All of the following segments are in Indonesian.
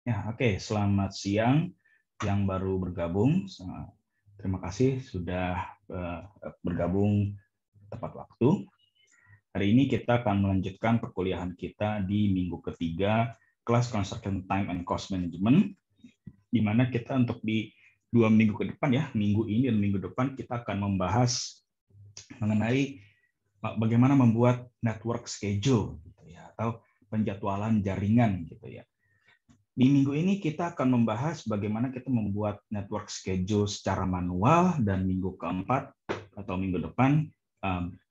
Ya, oke. Selamat siang yang baru bergabung. Terima kasih sudah bergabung tepat waktu. Hari ini kita akan melanjutkan perkuliahan kita di minggu ketiga kelas Construction Time and Cost Management, di mana kita untuk di 2 minggu ke depan ya, minggu ini dan minggu depan kita akan membahas mengenai bagaimana membuat network schedule gitu ya, atau penjadwalan jaringan gitu ya. Di minggu ini kita akan membahas bagaimana kita membuat network schedule secara manual, dan minggu keempat atau minggu depan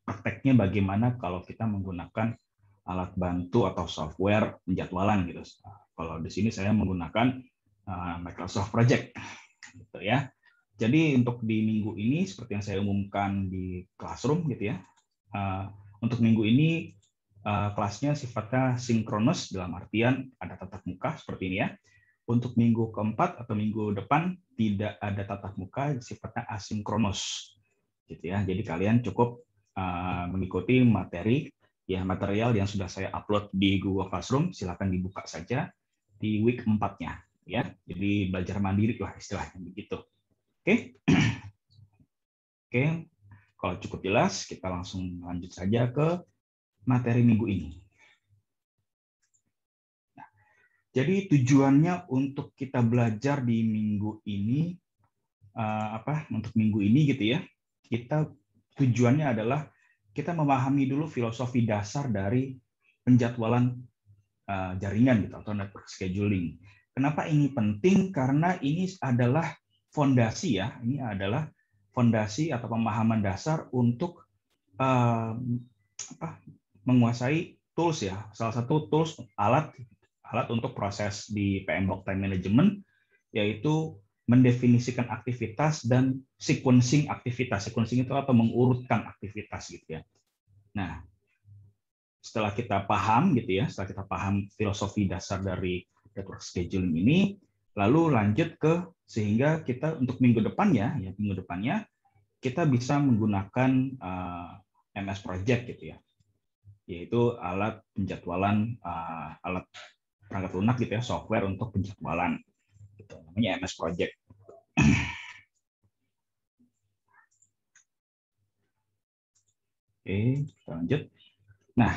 prakteknya bagaimana kalau kita menggunakan alat bantu atau software penjadwalan gitu. Kalau di sini saya menggunakan Microsoft Project gitu ya. Jadi untuk di minggu ini seperti yang saya umumkan di Classroom gitu ya. Untuk minggu ini kelasnya sifatnya sinkronus dalam artian ada tatap muka seperti ini ya. Untuk minggu keempat atau minggu depan tidak ada tatap muka, sifatnya asinkronus gitu ya. Jadi kalian cukup mengikuti materi ya, material yang sudah saya upload di Google Classroom, silakan dibuka saja di week 4-nya ya. Jadi belajar mandiri lah istilahnya begitu. Oke. Oke. Kalau cukup jelas, kita langsung lanjut saja ke materi minggu ini. Nah, jadi tujuannya untuk kita belajar di minggu ini untuk minggu ini gitu ya. Kita tujuannya adalah kita memahami dulu filosofi dasar dari penjadwalan jaringan gitu atau network scheduling. Kenapa ini penting? Karena ini adalah fondasi ya. Ini adalah fondasi atau pemahaman dasar untuk menguasai tools ya. Salah satu tools alat untuk proses di PM Block Time Management, yaitu mendefinisikan aktivitas dan sequencing aktivitas. Sequencing itu apa? Mengurutkan aktivitas gitu ya. Nah, setelah kita paham gitu ya, setelah kita paham filosofi dasar dari network scheduling ini, lalu lanjut ke sehingga kita untuk minggu depannya kita bisa menggunakan MS Project gitu ya, yaitu alat penjadwalan, alat perangkat lunak gitu ya, software untuk penjadwalan gitu, namanya MS Project. Oke, kita lanjut. Nah,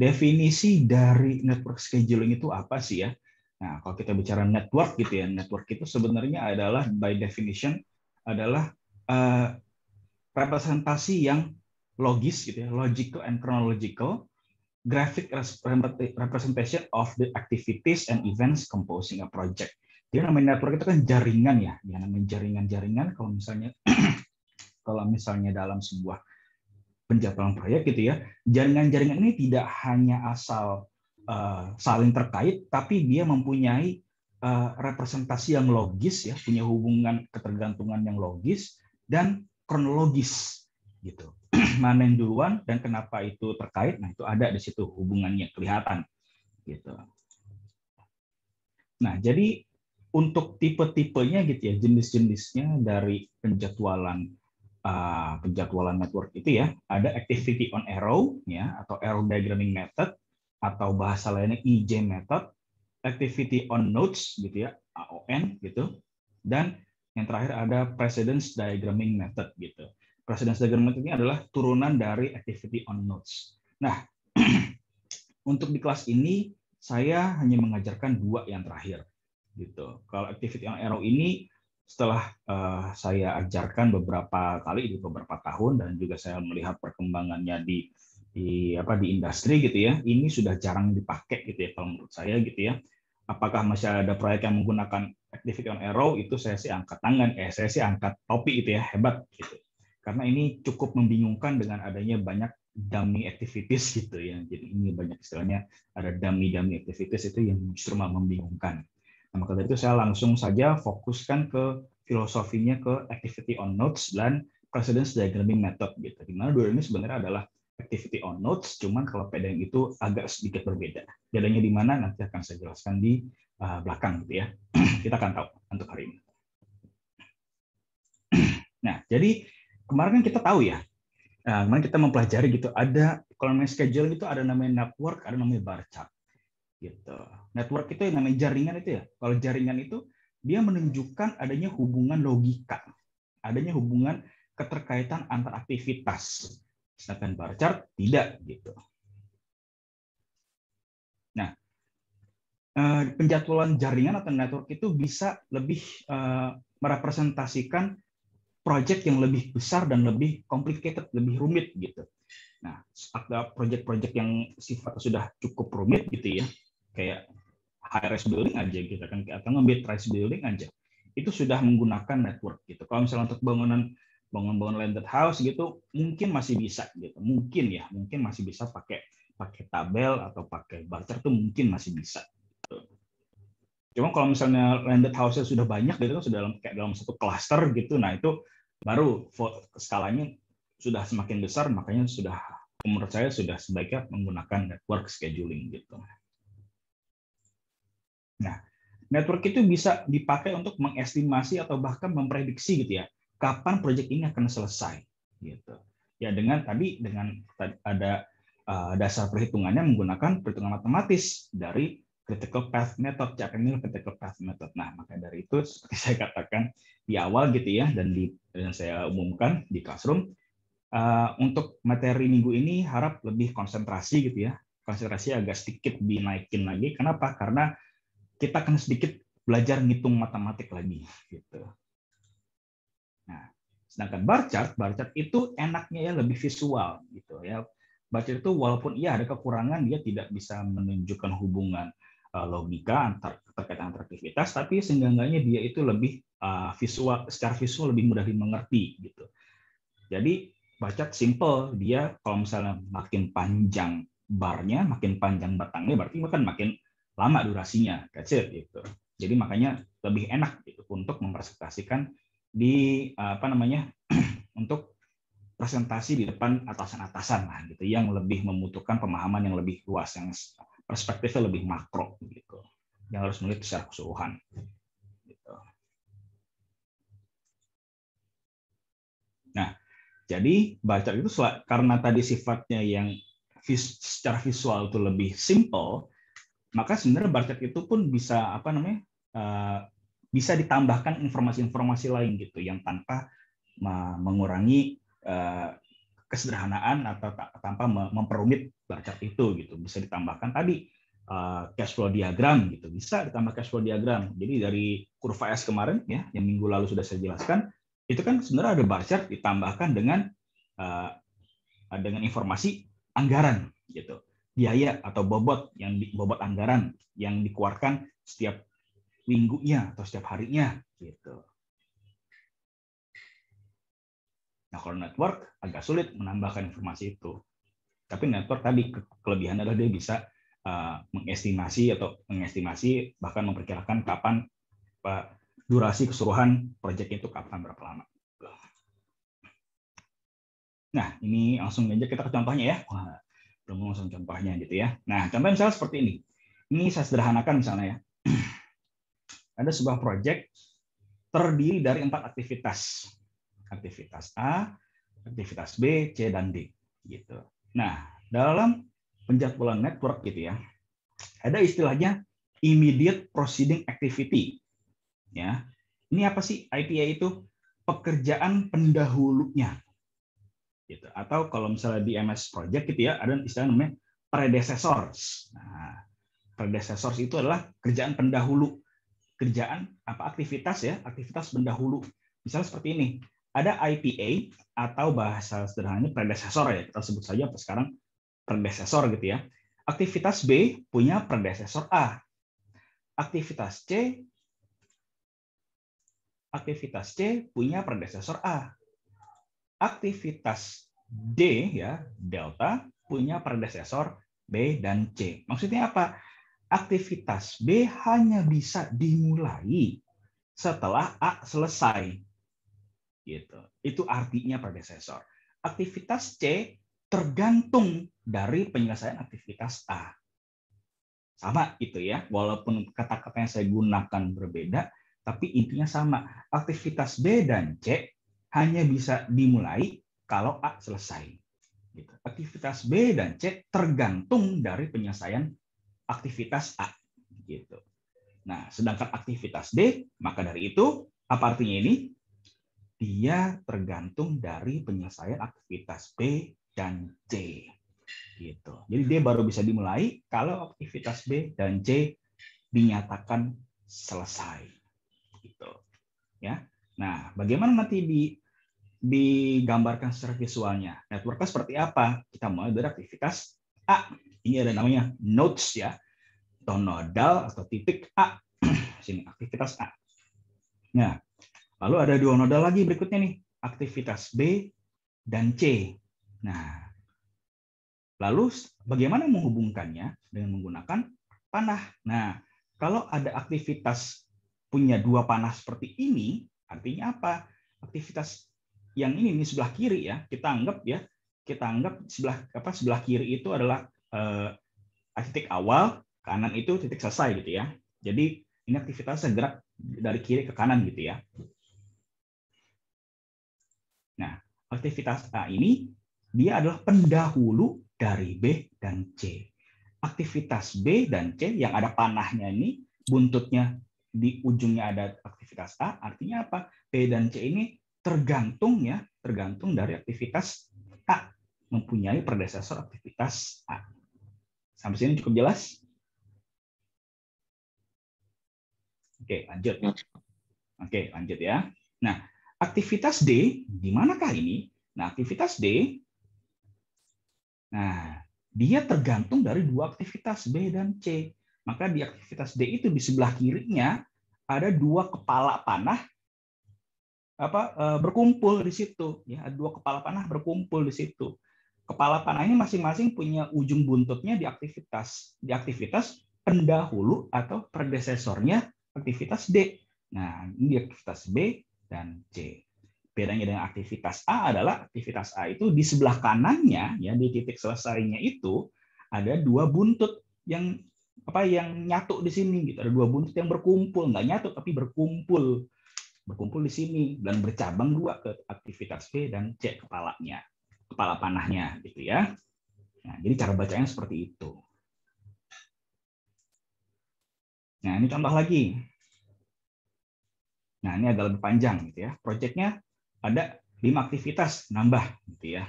definisi dari network scheduling itu apa sih ya? Nah, kalau kita bicara network gitu ya, network itu sebenarnya adalah by definition adalah representasi yang logis gitu ya, logical and chronological, graphic representation of the activities and events composing a project. Jadi namanya network itu kan jaringan ya, namanya jaringan-jaringan kalau misalnya dalam sebuah penjadwalan proyek gitu ya, jaringan-jaringan ini tidak hanya asal saling terkait, tapi dia mempunyai representasi yang logis ya, punya hubungan ketergantungan yang logis dan kronologis gitu. Mana yang duluan dan kenapa itu terkait, nah itu ada di situ hubungannya kelihatan gitu. Nah, jadi untuk tipe-tipenya gitu ya, jenis-jenisnya dari penjadwalan network itu ya, ada activity on arrow ya, atau arrow diagramming method, atau bahasa lainnya EJ method, activity on nodes gitu ya, AON gitu, dan yang terakhir ada precedence diagramming method gitu. Precedence diagramming method ini adalah turunan dari activity on nodes. Nah, untuk di kelas ini saya hanya mengajarkan 2 yang terakhir gitu. Kalau activity on arrow ini setelah saya ajarkan beberapa kali di beberapa tahun, dan juga saya melihat perkembangannya di industri gitu ya, ini sudah jarang dipakai gitu ya kalau menurut saya gitu ya. Apakah masih ada proyek yang menggunakan activity on arrow? Itu saya sih angkat tangan, saya sih angkat topi gitu ya, hebat gitu. Karena ini cukup membingungkan dengan adanya banyak dummy activities gitu ya. Jadi ini banyak istilahnya ada dummy activities itu yang justru malah membingungkan. Nah, maka dari itu saya langsung saja fokuskan ke filosofinya ke activity on nodes dan precedence diagramming method gitu. Di mana dua ini sebenarnya adalah activity on nodes, cuman kalau PDM itu agak sedikit berbeda. Bedanya di mana nanti akan saya jelaskan di belakang gitu ya. Kita akan tahu untuk hari ini. Nah, jadi kemarin kan kita tahu ya, kemarin kita mempelajari gitu, ada kalau namanya schedule itu ada namanya network, ada namanya bar chart Gitu. Network itu yang namanya jaringan itu ya. Kalau jaringan itu dia menunjukkan adanya hubungan logika, adanya hubungan keterkaitan antar aktivitas. Sedangkan bar chart tidak gitu. Nah, penjadwalan jaringan atau network itu bisa lebih merepresentasikan project yang lebih besar dan lebih complicated, lebih rumit gitu. Nah, ada project-project yang sifatnya sudah cukup rumit gitu ya, kayak high-rise building aja gitu kan, atau mid-rise building aja, itu sudah menggunakan network gitu. Kalau misalnya untuk bangun landed house gitu, mungkin masih bisa gitu, mungkin masih bisa pakai tabel atau pakai bar chart, tuh mungkin masih bisa. Cuma kalau misalnya landed house-nya sudah banyak gitu kan, sudah dalam satu cluster gitu, nah itu baru skalanya sudah semakin besar, makanya sudah, menurut saya sudah sebaiknya menggunakan network scheduling gitu. Nah, network itu bisa dipakai untuk mengestimasi atau bahkan memprediksi gitu ya, kapan proyek ini akan selesai gitu. Ya dengan ada dasar perhitungannya menggunakan perhitungan matematis dari critical path method, Chattanooga critical path method. Nah, maka dari itu seperti saya katakan di awal gitu ya, dan saya umumkan di classroom, untuk materi minggu ini harap lebih konsentrasi gitu ya. Konsentrasi agak sedikit dinaikin lagi. Kenapa? Karena kita akan sedikit belajar ngitung matematik lagi gitu. Nah, sedangkan bar chart itu enaknya ya lebih visual gitu ya. Bar chart itu walaupun iya ada kekurangan, dia tidak bisa menunjukkan hubungan logika terkait antar aktivitas, tapi seenggaknya dia itu lebih visual, secara visual lebih mudah dimengerti gitu. Jadi bar chart simple, dia kalau misalnya makin panjang barnya, makin panjang batangnya, berarti makin lama durasinya, that's it gitu. Jadi makanya lebih enak gitu untuk mempresentasikan di untuk presentasi di depan atasan-atasan lah gitu, yang lebih membutuhkan pemahaman yang lebih luas, yang perspektifnya lebih makro gitu, yang harus melihat secara keseluruhan gitu. Nah, jadi bar chart itu karena tadi sifatnya yang secara visual itu lebih simple, maka sebenarnya bar chart itu pun bisa bisa ditambahkan informasi-informasi lain gitu, yang tanpa mengurangi kesederhanaan atau tanpa memperumit bar chart itu gitu. Bisa ditambahkan tadi cash flow diagram gitu, bisa ditambah cash flow diagram. Jadi dari kurva S kemarin ya, yang minggu lalu sudah saya jelaskan, itu kan sebenarnya ada bar chart ditambahkan dengan informasi anggaran gitu, biaya atau bobot anggaran yang dikeluarkan setiap minggunya atau setiap harinya gitu. Nah, kalau network agak sulit menambahkan informasi itu. Tapi network tadi kelebihannya adalah dia bisa mengestimasi bahkan memperkirakan kapan durasi keseluruhan proyek itu kapan, berapa lama. Nah, ini langsung aja kita ke contohnya ya. Wah, belum langsung contohnya gitu ya. Nah, contoh misalnya seperti ini. Ini saya sederhanakan misalnya ya. Ada sebuah proyek terdiri dari 4 aktivitas. Aktivitas A, aktivitas B, C, dan D. Gitu. Nah, dalam penjadwalan network gitu ya, ada istilahnya immediate proceeding activity. Ya, ini apa sih IPA itu? Pekerjaan pendahulunya. Gitu. Atau kalau misalnya di MS Project gitu ya, ada istilah namanya predecessors. Nah, predecessors itu adalah kerjaan pendahulu. Kerjaan aktivitas ya, aktivitas pendahulu. Misalnya seperti ini, ada IPA atau bahasa sederhananya predecessor ya, kita sebut saja sekarang predecessor gitu ya. Aktivitas B punya predecessor A. Aktivitas C punya predecessor A. Aktivitas D ya, delta punya predecessor B dan C. Maksudnya apa? Aktivitas B hanya bisa dimulai setelah A selesai. Gitu. Itu artinya predecessor. Aktivitas C tergantung dari penyelesaian aktivitas A. Sama itu ya, walaupun kata-kata yang saya gunakan berbeda, tapi intinya sama. Aktivitas B dan C hanya bisa dimulai kalau A selesai. Gitu. Aktivitas B dan C tergantung dari penyelesaian aktivitas A gitu. Nah, sedangkan aktivitas D, maka dari itu apa artinya ini? Dia tergantung dari penyelesaian aktivitas B dan C. Gitu. Jadi dia baru bisa dimulai kalau aktivitas B dan C dinyatakan selesai. Gitu. Ya. Nah, bagaimana nanti digambarkan secara visualnya? Networknya seperti apa? Kita mulai dari aktivitas A. Ini ada namanya nodes ya, atau nodal atau titik A. Sini aktivitas A. Nah, lalu ada dua nodal lagi berikutnya nih, aktivitas B dan C. Nah, lalu bagaimana menghubungkannya dengan menggunakan panah? Nah, kalau ada aktivitas punya dua panah seperti ini, artinya apa? Aktivitas yang ini nih sebelah kiri ya, kita anggap sebelah kiri itu adalah titik awal, kanan itu titik selesai gitu ya. Jadi ini aktivitasnya gerak dari kiri ke kanan gitu ya. Nah, aktivitas A ini dia adalah pendahulu dari B dan C. Aktivitas B dan C yang ada panahnya ini, buntutnya di ujungnya ada aktivitas A, artinya apa? B dan C ini tergantung dari aktivitas A, mempunyai predesesor aktivitas A. Sampai sini cukup jelas? Oke, lanjut. Oke, lanjut ya. Nah, aktivitas D, di manakah ini? Nah, aktivitas D, nah, dia tergantung dari dua aktivitas B dan C. Maka di aktivitas D itu di sebelah kirinya ada dua kepala panah berkumpul di situ. Ya, ada dua kepala panah berkumpul di situ. Kepala panah ini masing-masing punya ujung buntutnya di aktivitas pendahulu atau predesesornya aktivitas D. Nah, ini aktivitas B dan C. Bedanya dengan aktivitas A adalah aktivitas A itu di sebelah kanannya, ya di titik selesainya itu ada dua buntut yang nyatu di sini gitu. Ada dua buntut yang berkumpul, nggak nyatu tapi berkumpul di sini dan bercabang dua ke aktivitas B dan C kepala panahnya gitu ya. Nah, jadi cara bacanya seperti itu. Nah, ini contoh lagi. Nah, ini agak lebih panjang gitu ya. Proyeknya ada 5 aktivitas nambah gitu ya.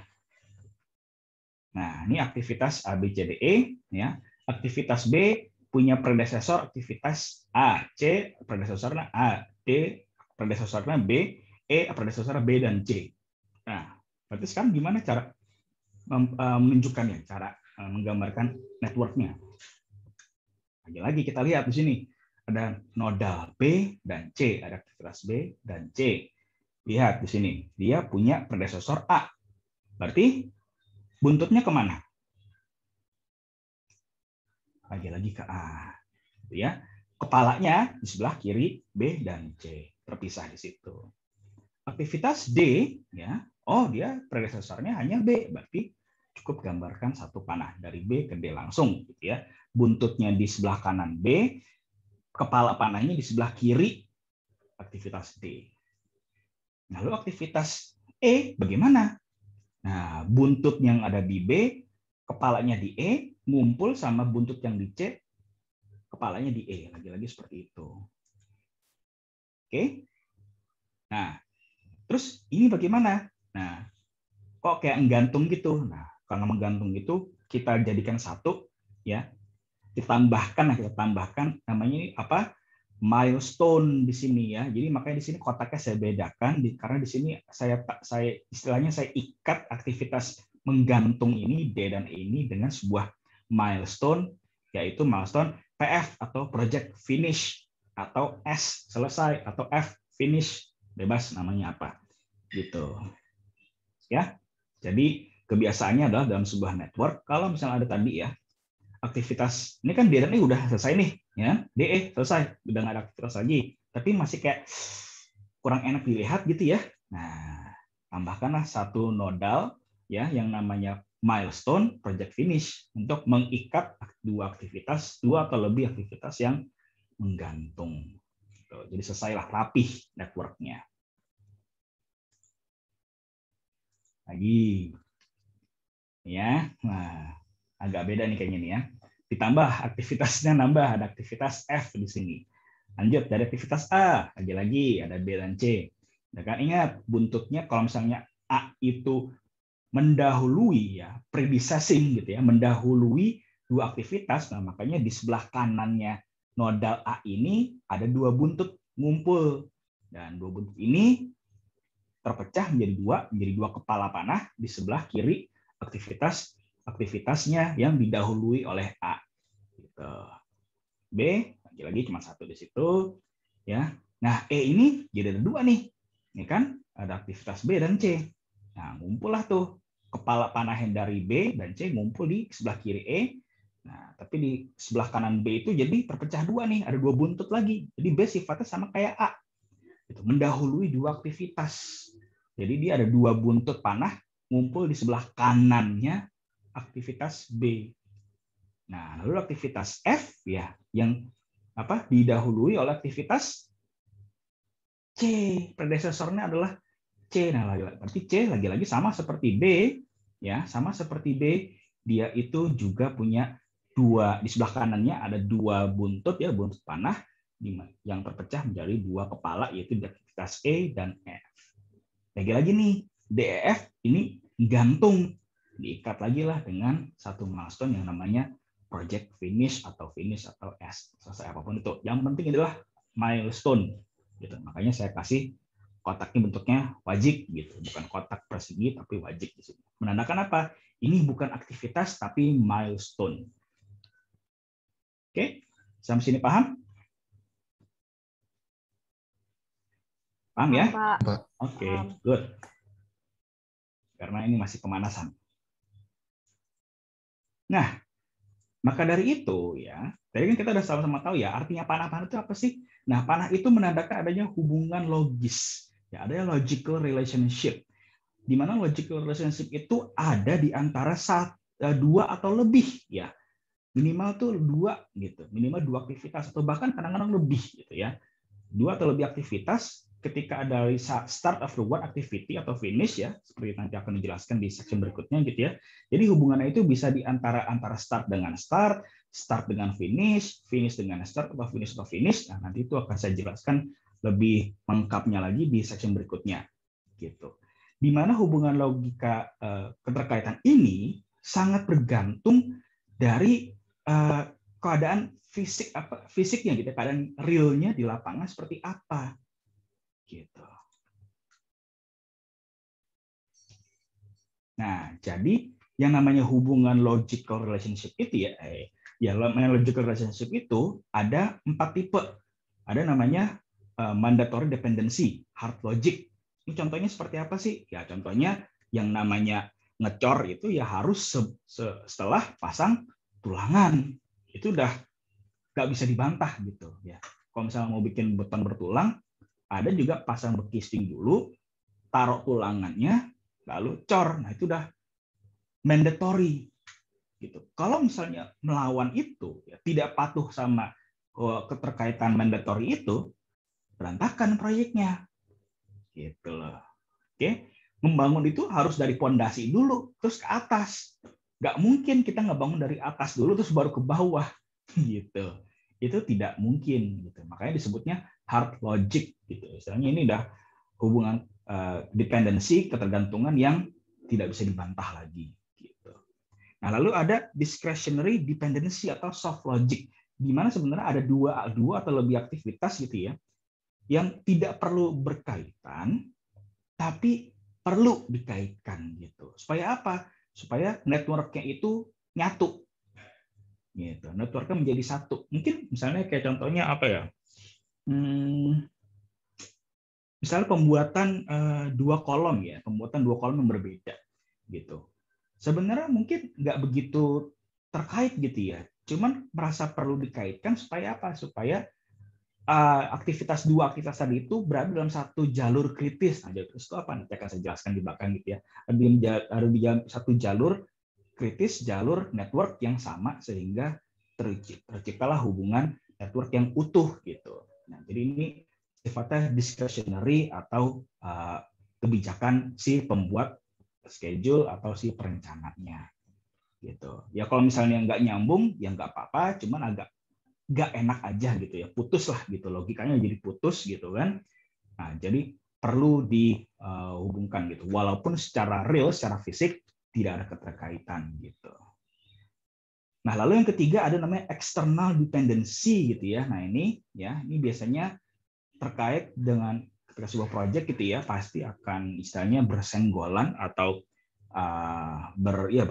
Nah, ini aktivitas A, B, C, D, E ya. Aktivitas B punya predesesor aktivitas A, C predesesornya A, D predesesornya B, E predesesornya B dan C. Nah, berarti sekarang gimana cara menunjukkannya, cara menggambarkan networknya? Lagi-lagi kita lihat di sini ada nodal B dan C, ada aktivitas B dan C. Lihat di sini, dia punya predesesor A. Berarti buntutnya kemana? Lagi-lagi ke A. Ya, kepalanya di sebelah kiri B dan C, terpisah di situ. Aktivitas D, ya, dia predesesornya hanya B, berarti cukup gambarkan satu panah dari B ke D langsung, gitu ya. Buntutnya di sebelah kanan B, kepala panahnya di sebelah kiri aktivitas D. Lalu aktivitas E bagaimana? Nah, buntut yang ada di B, kepalanya di E, ngumpul sama buntut yang di C, kepalanya di E. Lagi-lagi seperti itu. Oke? Nah, terus ini bagaimana? Nah, kok kayak menggantung gitu? Nah, karena menggantung itu kita jadikan satu, ya. Kita tambahkan namanya ini apa? Milestone di sini ya. Jadi makanya di sini kotaknya saya bedakan karena di sini saya istilahnya saya ikat aktivitas menggantung ini D dan E ini dengan sebuah milestone, yaitu milestone PF atau project finish, atau S selesai, atau F finish, bebas namanya apa gitu ya. Jadi kebiasaannya adalah dalam sebuah network kalau misalnya ada tadi ya aktivitas ini kan D dan E udah selesai nih ya, DE selesai, udah nggak ada aktivitas lagi, tapi masih kayak kurang enak dilihat gitu ya. Nah, tambahkanlah satu nodal ya yang namanya milestone project finish untuk mengikat dua atau lebih aktivitas yang menggantung. Jadi selesailah rapih networknya. Lagi ya, nah agak beda nih kayaknya nih ya. ditambah aktivitasnya, nambah ada aktivitas F di sini. Lanjut dari aktivitas A, lagi-lagi ada B dan C. Ya kan, ingat buntutnya kalau misalnya A itu mendahului ya, predecessing gitu ya, mendahului dua aktivitas, nah makanya di sebelah kanannya nodal A ini ada dua buntut ngumpul, dan dua buntut ini terpecah menjadi dua kepala panah di sebelah kiri aktivitasnya yang didahului oleh A. Gitu. B lagi-lagi cuma satu di situ, ya. Nah E ini jadi ada dua nih, ini kan ada aktivitas B dan C. Nah ngumpullah tuh kepala panah yang dari B dan C ngumpul di sebelah kiri E. Nah tapi di sebelah kanan B itu jadi terpecah dua nih, ada dua buntut lagi. Jadi B sifatnya sama kayak A, itu mendahului dua aktivitas. Jadi dia ada dua buntut panah ngumpul di sebelah kanannya aktivitas B. Nah, lalu aktivitas F ya yang didahului oleh aktivitas C. Predecessornya adalah C. Nah, berarti C lagi-lagi sama seperti B ya, sama seperti B, dia itu juga punya dua, di sebelah kanannya ada dua buntut ya, buntut panah yang terpecah menjadi dua kepala, yaitu di aktivitas E dan F. Lagi-lagi nih, DEF ini gantung, diikat lagi lah dengan satu milestone yang namanya project finish atau S, selesai apapun itu. Yang penting adalah milestone, gitu. Makanya saya kasih kotaknya bentuknya wajib, gitu, bukan kotak persegi tapi wajib di sini. Menandakan apa? Ini bukan aktivitas tapi milestone. Oke, sampai sini paham? Paham ya? Pak. Oke, good. Karena ini masih pemanasan. Nah, maka dari itu ya, tadi kan kita udah sama-sama tahu ya, artinya panah-panah itu apa sih? Nah, panah itu menandakan adanya hubungan logis. Ya, ada logical relationship. Di mana logical relationship itu ada di antara dua atau lebih ya. Minimal tuh dua gitu, minimal dua aktivitas atau bahkan kadang-kadang lebih gitu ya. Dua atau lebih aktivitas ketika ada start of the one activity atau finish ya, seperti nanti akan dijelaskan di section berikutnya gitu ya. Jadi hubungannya itu bisa di antara start dengan start dengan finish, finish dengan start atau finish. Nah, nanti itu akan saya jelaskan lebih lengkapnya lagi di section berikutnya gitu. Di mana hubungan logika keterkaitan ini sangat bergantung dari keadaan fisiknya gitu, keadaan realnya di lapangan seperti apa gitu. Nah, jadi yang namanya hubungan logical relationship itu logical relationship itu ada 4 tipe. Ada namanya mandatory dependency, hard logic. Ini contohnya seperti apa sih? Ya contohnya yang namanya ngecor itu ya harus setelah pasang tulangan. Itu udah nggak bisa dibantah gitu ya. Kalau misalnya mau bikin beton bertulang, ada juga pasang bekisting dulu, taruh tulangannya, lalu cor. Nah itu udah mandatory gitu. Kalau misalnya melawan itu, ya, tidak patuh sama keterkaitan mandatory itu, berantakan proyeknya. Gitu loh. Oke, membangun itu harus dari pondasi dulu, terus ke atas. Nggak mungkin kita ngebangun dari atas dulu terus baru ke bawah gitu. Itu tidak mungkin gitu. Makanya disebutnya hard logic gitu. Istilahnya ini udah hubungan dependensi, ketergantungan yang tidak bisa dibantah lagi gitu. Nah, lalu ada discretionary dependency atau soft logic, di mana sebenarnya ada dua atau lebih aktivitas gitu ya yang tidak perlu berkaitan tapi perlu dikaitkan gitu. Supaya apa? Supaya network-nya itu nyatu. Gitu. Network-nya menjadi satu. Mungkin misalnya kayak contohnya apa ya? Misalnya pembuatan dua kolom ya, pembuatan dua kolom yang berbeda gitu. Sebenarnya mungkin nggak begitu terkait gitu ya. Cuman merasa perlu dikaitkan supaya apa? Supaya dua aktivitas tadi itu berada dalam satu jalur kritis. Nah, jalur kritis itu apa? Nanti akan saya jelaskan di belakang gitu ya. Ada di satu jalur kritis, jalur network yang sama sehingga terciptalah hubungan network yang utuh gitu. Nah, jadi ini sifatnya discretionary atau kebijakan si pembuat schedule atau si perencananya gitu. Ya kalau misalnya nggak nyambung, ya nggak apa-apa, cuman agak nggak enak aja gitu ya, putus lah gitu, logikanya jadi putus gitu kan. Nah, jadi perlu dihubungkan gitu, walaupun secara real, secara fisik tidak ada keterkaitan gitu. Nah, lalu yang ketiga ada namanya external dependency gitu ya. Nah, ini biasanya terkait dengan ketika sebuah project gitu ya, pasti akan istilahnya bersenggolan atau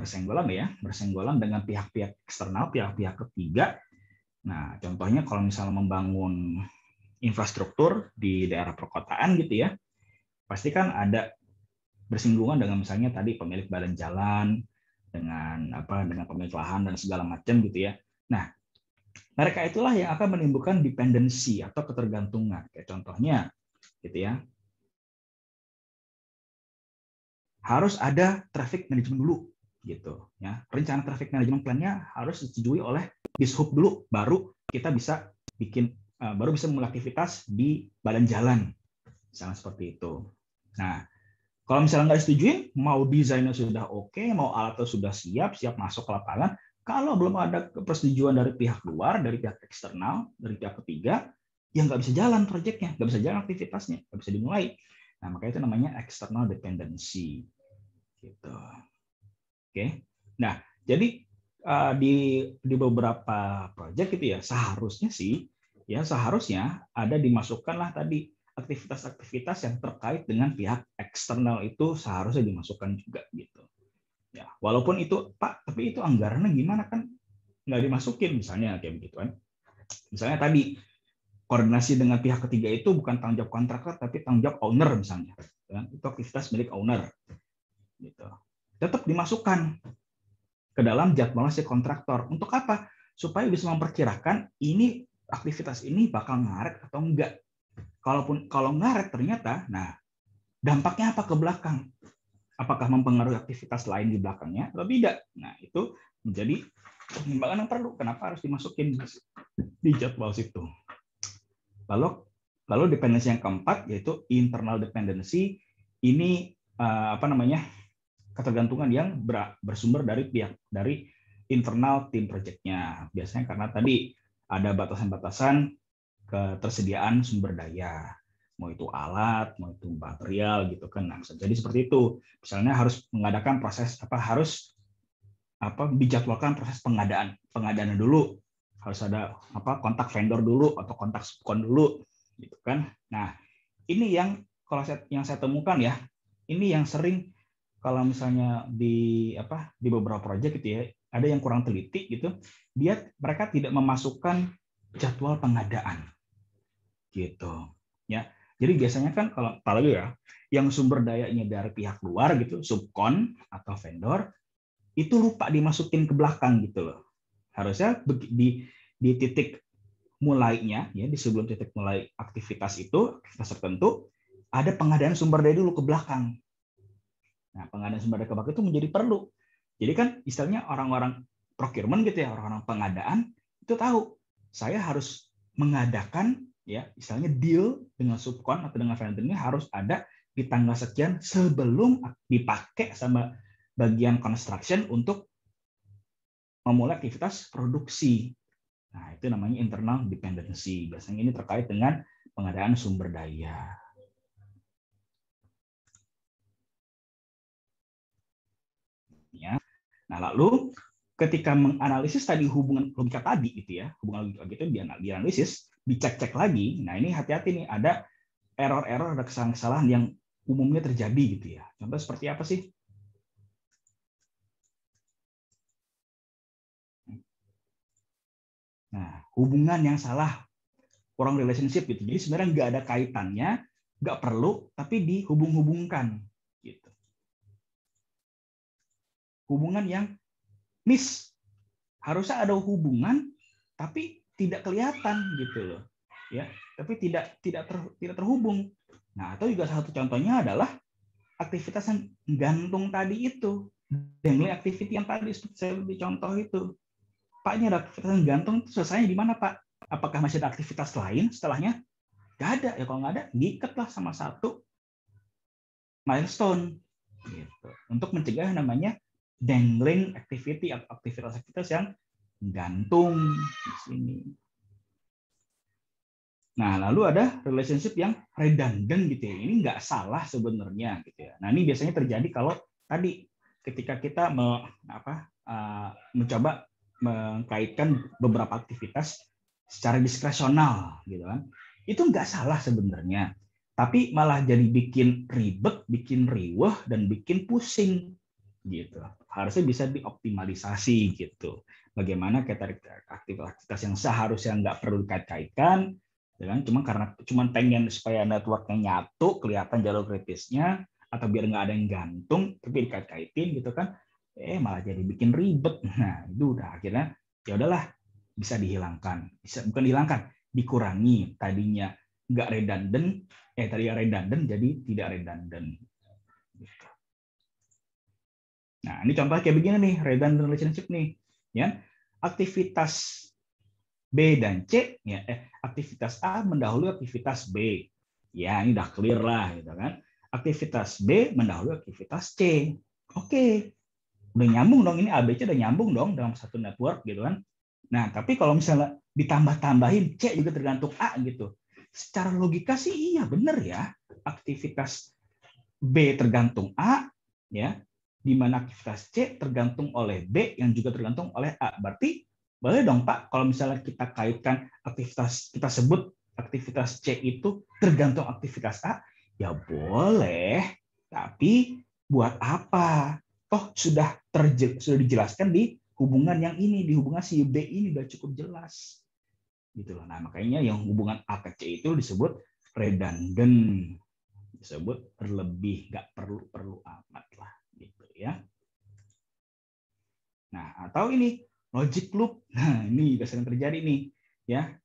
bersenggolan dengan pihak-pihak eksternal, pihak-pihak ketiga. Nah, contohnya kalau misalnya membangun infrastruktur di daerah perkotaan gitu ya, pasti kan ada bersinggungan dengan misalnya tadi pemilik badan jalan, dengan pemilik lahan dan segala macam gitu ya. Nah, mereka itulah yang akan menimbulkan dependensi atau ketergantungan. Kayak contohnya gitu ya. Harus ada traffic management dulu gitu ya. Rencana traffic management plan-nya harus disetujui oleh Dishub dulu, baru kita bisa mulai aktivitas di badan jalan. Misalnya seperti itu. Nah, kalau misalnya nggak disetujuin, mau desainnya sudah oke, mau alatnya sudah siap masuk ke lapangan, kalau belum ada persetujuan dari pihak luar, dari pihak eksternal, dari pihak ketiga, ya nggak bisa jalan proyeknya, nggak bisa jalan aktivitasnya, nggak bisa dimulai. Nah, makanya itu namanya external dependency. Gitu. Oke. Nah, jadi di beberapa proyek gitu ya, seharusnya ada dimasukkanlah tadi aktivitas-aktivitas yang terkait dengan pihak eksternal itu seharusnya dimasukkan juga gitu. Ya, walaupun itu Pak, tapi itu anggarannya gimana kan nggak dimasukin misalnya kayak begitu kan. Misalnya tadi koordinasi dengan pihak ketiga itu bukan tanggung jawab kontraktor tapi tanggung jawab owner misalnya. Ya, itu aktivitas milik owner. Gitu. Tetap dimasukkan ke dalam jadwal si kontraktor. Untuk apa? Supaya bisa memperkirakan ini aktivitas ini bakal ngaret atau enggak. Kalau ngaret ternyata, nah dampaknya apa ke belakang? Apakah mempengaruhi aktivitas lain di belakangnya atau tidak? Nah, itu menjadi pertimbangan yang perlu. Kenapa harus dimasukin di jadwal situ? Lalu dependensi yang keempat yaitu internal dependency. Ini ketergantungan yang bersumber dari internal tim proyeknya. Biasanya karena tadi ada batasan-batasan ketersediaan sumber daya, mau itu alat, mau itu material gitu kan. Nah, jadi seperti itu. Misalnya harus mengadakan dijadwalkan proses pengadaan dulu. Harus ada kontak vendor dulu atau kontak subkon dulu gitu kan. Nah, ini yang saya temukan ya. Ini yang sering kalau misalnya di beberapa proyek gitu ya, ada yang kurang teliti gitu, mereka tidak memasukkan jadwal pengadaan gitu ya. Jadi biasanya kan kalau ya, yang sumber dayanya dari pihak luar gitu, subkon atau vendor, itu lupa dimasukin ke belakang gitu loh. Harusnya di titik mulainya ya, di sebelum titik mulai aktivitas tertentu, ada pengadaan sumber daya dulu ke belakang. Nah, pengadaan sumber daya ke belakang itu menjadi perlu. Jadi kan istilahnya orang-orang procurement gitu ya, orang-orang pengadaan itu tahu saya harus mengadakan ya, istilahnya deal dengan subkon atau dengan vendor ini harus ada di tanggal sekian sebelum dipakai sama bagian construction untuk memulai aktivitas produksi. Nah, itu namanya internal dependency. Biasanya ini terkait dengan pengadaan sumber daya. Ya. Nah, lalu ketika menganalisis tadi hubungan logika tadi gitu ya, hubungan logika gitu dianalisis, dicek-cek lagi. Nah, ini hati-hati nih, ada error-error, ada kesalahan-kesalahan yang umumnya terjadi gitu ya. Contoh seperti apa sih? Nah, hubungan yang salah, kurang relationship gitu. Jadi sebenarnya nggak ada kaitannya, nggak perlu, tapi dihubung-hubungkan gitu. Hubungan yang miss, harusnya ada hubungan tapi tidak kelihatan gitu loh ya, tapi tidak terhubung. Nah, atau juga satu contohnya adalah aktivitas yang gantung tadi itu, dangling activity yang tadi saya lebih contoh itu. Pak, ini ada aktivitas yang gantung, selesainya di mana Pak? Apakah masih ada aktivitas lain setelahnya? Nggak ada ya. Kalau nggak ada, diikatlah sama satu milestone gitu untuk mencegah namanya dangling activity atau aktivitas-aktivitas yang gantung di sini. Nah, lalu ada relationship yang redundant gitu ya. Ini nggak salah sebenarnya gitu ya. Nah, ini biasanya terjadi kalau tadi ketika kita mencoba mengkaitkan beberapa aktivitas secara diskresional gitu kan. Itu nggak salah sebenarnya. Tapi malah jadi bikin ribet, bikin riweh, dan bikin pusing gitu. Harusnya bisa dioptimalisasi gitu. Bagaimana aktivitas yang seharusnya nggak perlu dikait-kaitkan, ya kan? Cuma pengen supaya networknya nyatu, kelihatan jalur kritisnya, atau biar nggak ada yang gantung, tapi dikait-kaitin gitu kan, malah jadi bikin ribet. Nah itu udah akhirnya ya udahlah, bisa dihilangkan, bukan dihilangkan, dikurangi. Tadinya nggak redundant, tadinya redundant jadi tidak redundant. Gitu. Nah ini contoh kayak begini nih, redundant relationship nih, ya aktivitas B dan C, ya, aktivitas A mendahului aktivitas B. Ya, ini udah clear lah, gitu kan. Aktivitas B mendahului aktivitas C. Oke, udah nyambung dong, ini ABC udah nyambung dong dalam satu network, gitu kan. Nah, tapi kalau misalnya ditambah-tambahin C juga tergantung A, gitu. Secara logika sih iya, bener ya. Aktivitas B tergantung A, ya, di mana aktivitas C tergantung oleh B yang juga tergantung oleh A. Berarti boleh dong Pak, kalau misalnya kita kaitkan aktivitas, kita sebut aktivitas C itu tergantung aktivitas A, ya boleh. Tapi buat apa? Toh sudah dijelaskan di hubungan yang ini, di hubungan si B ini udah cukup jelas. Gitu loh. Nah, makanya yang hubungan A ke C itu disebut redundant. Disebut berlebih, nggak perlu amat lah. Gitu ya. Nah, atau ini logic loop. Nah, ini biasanya terjadi nih, ya.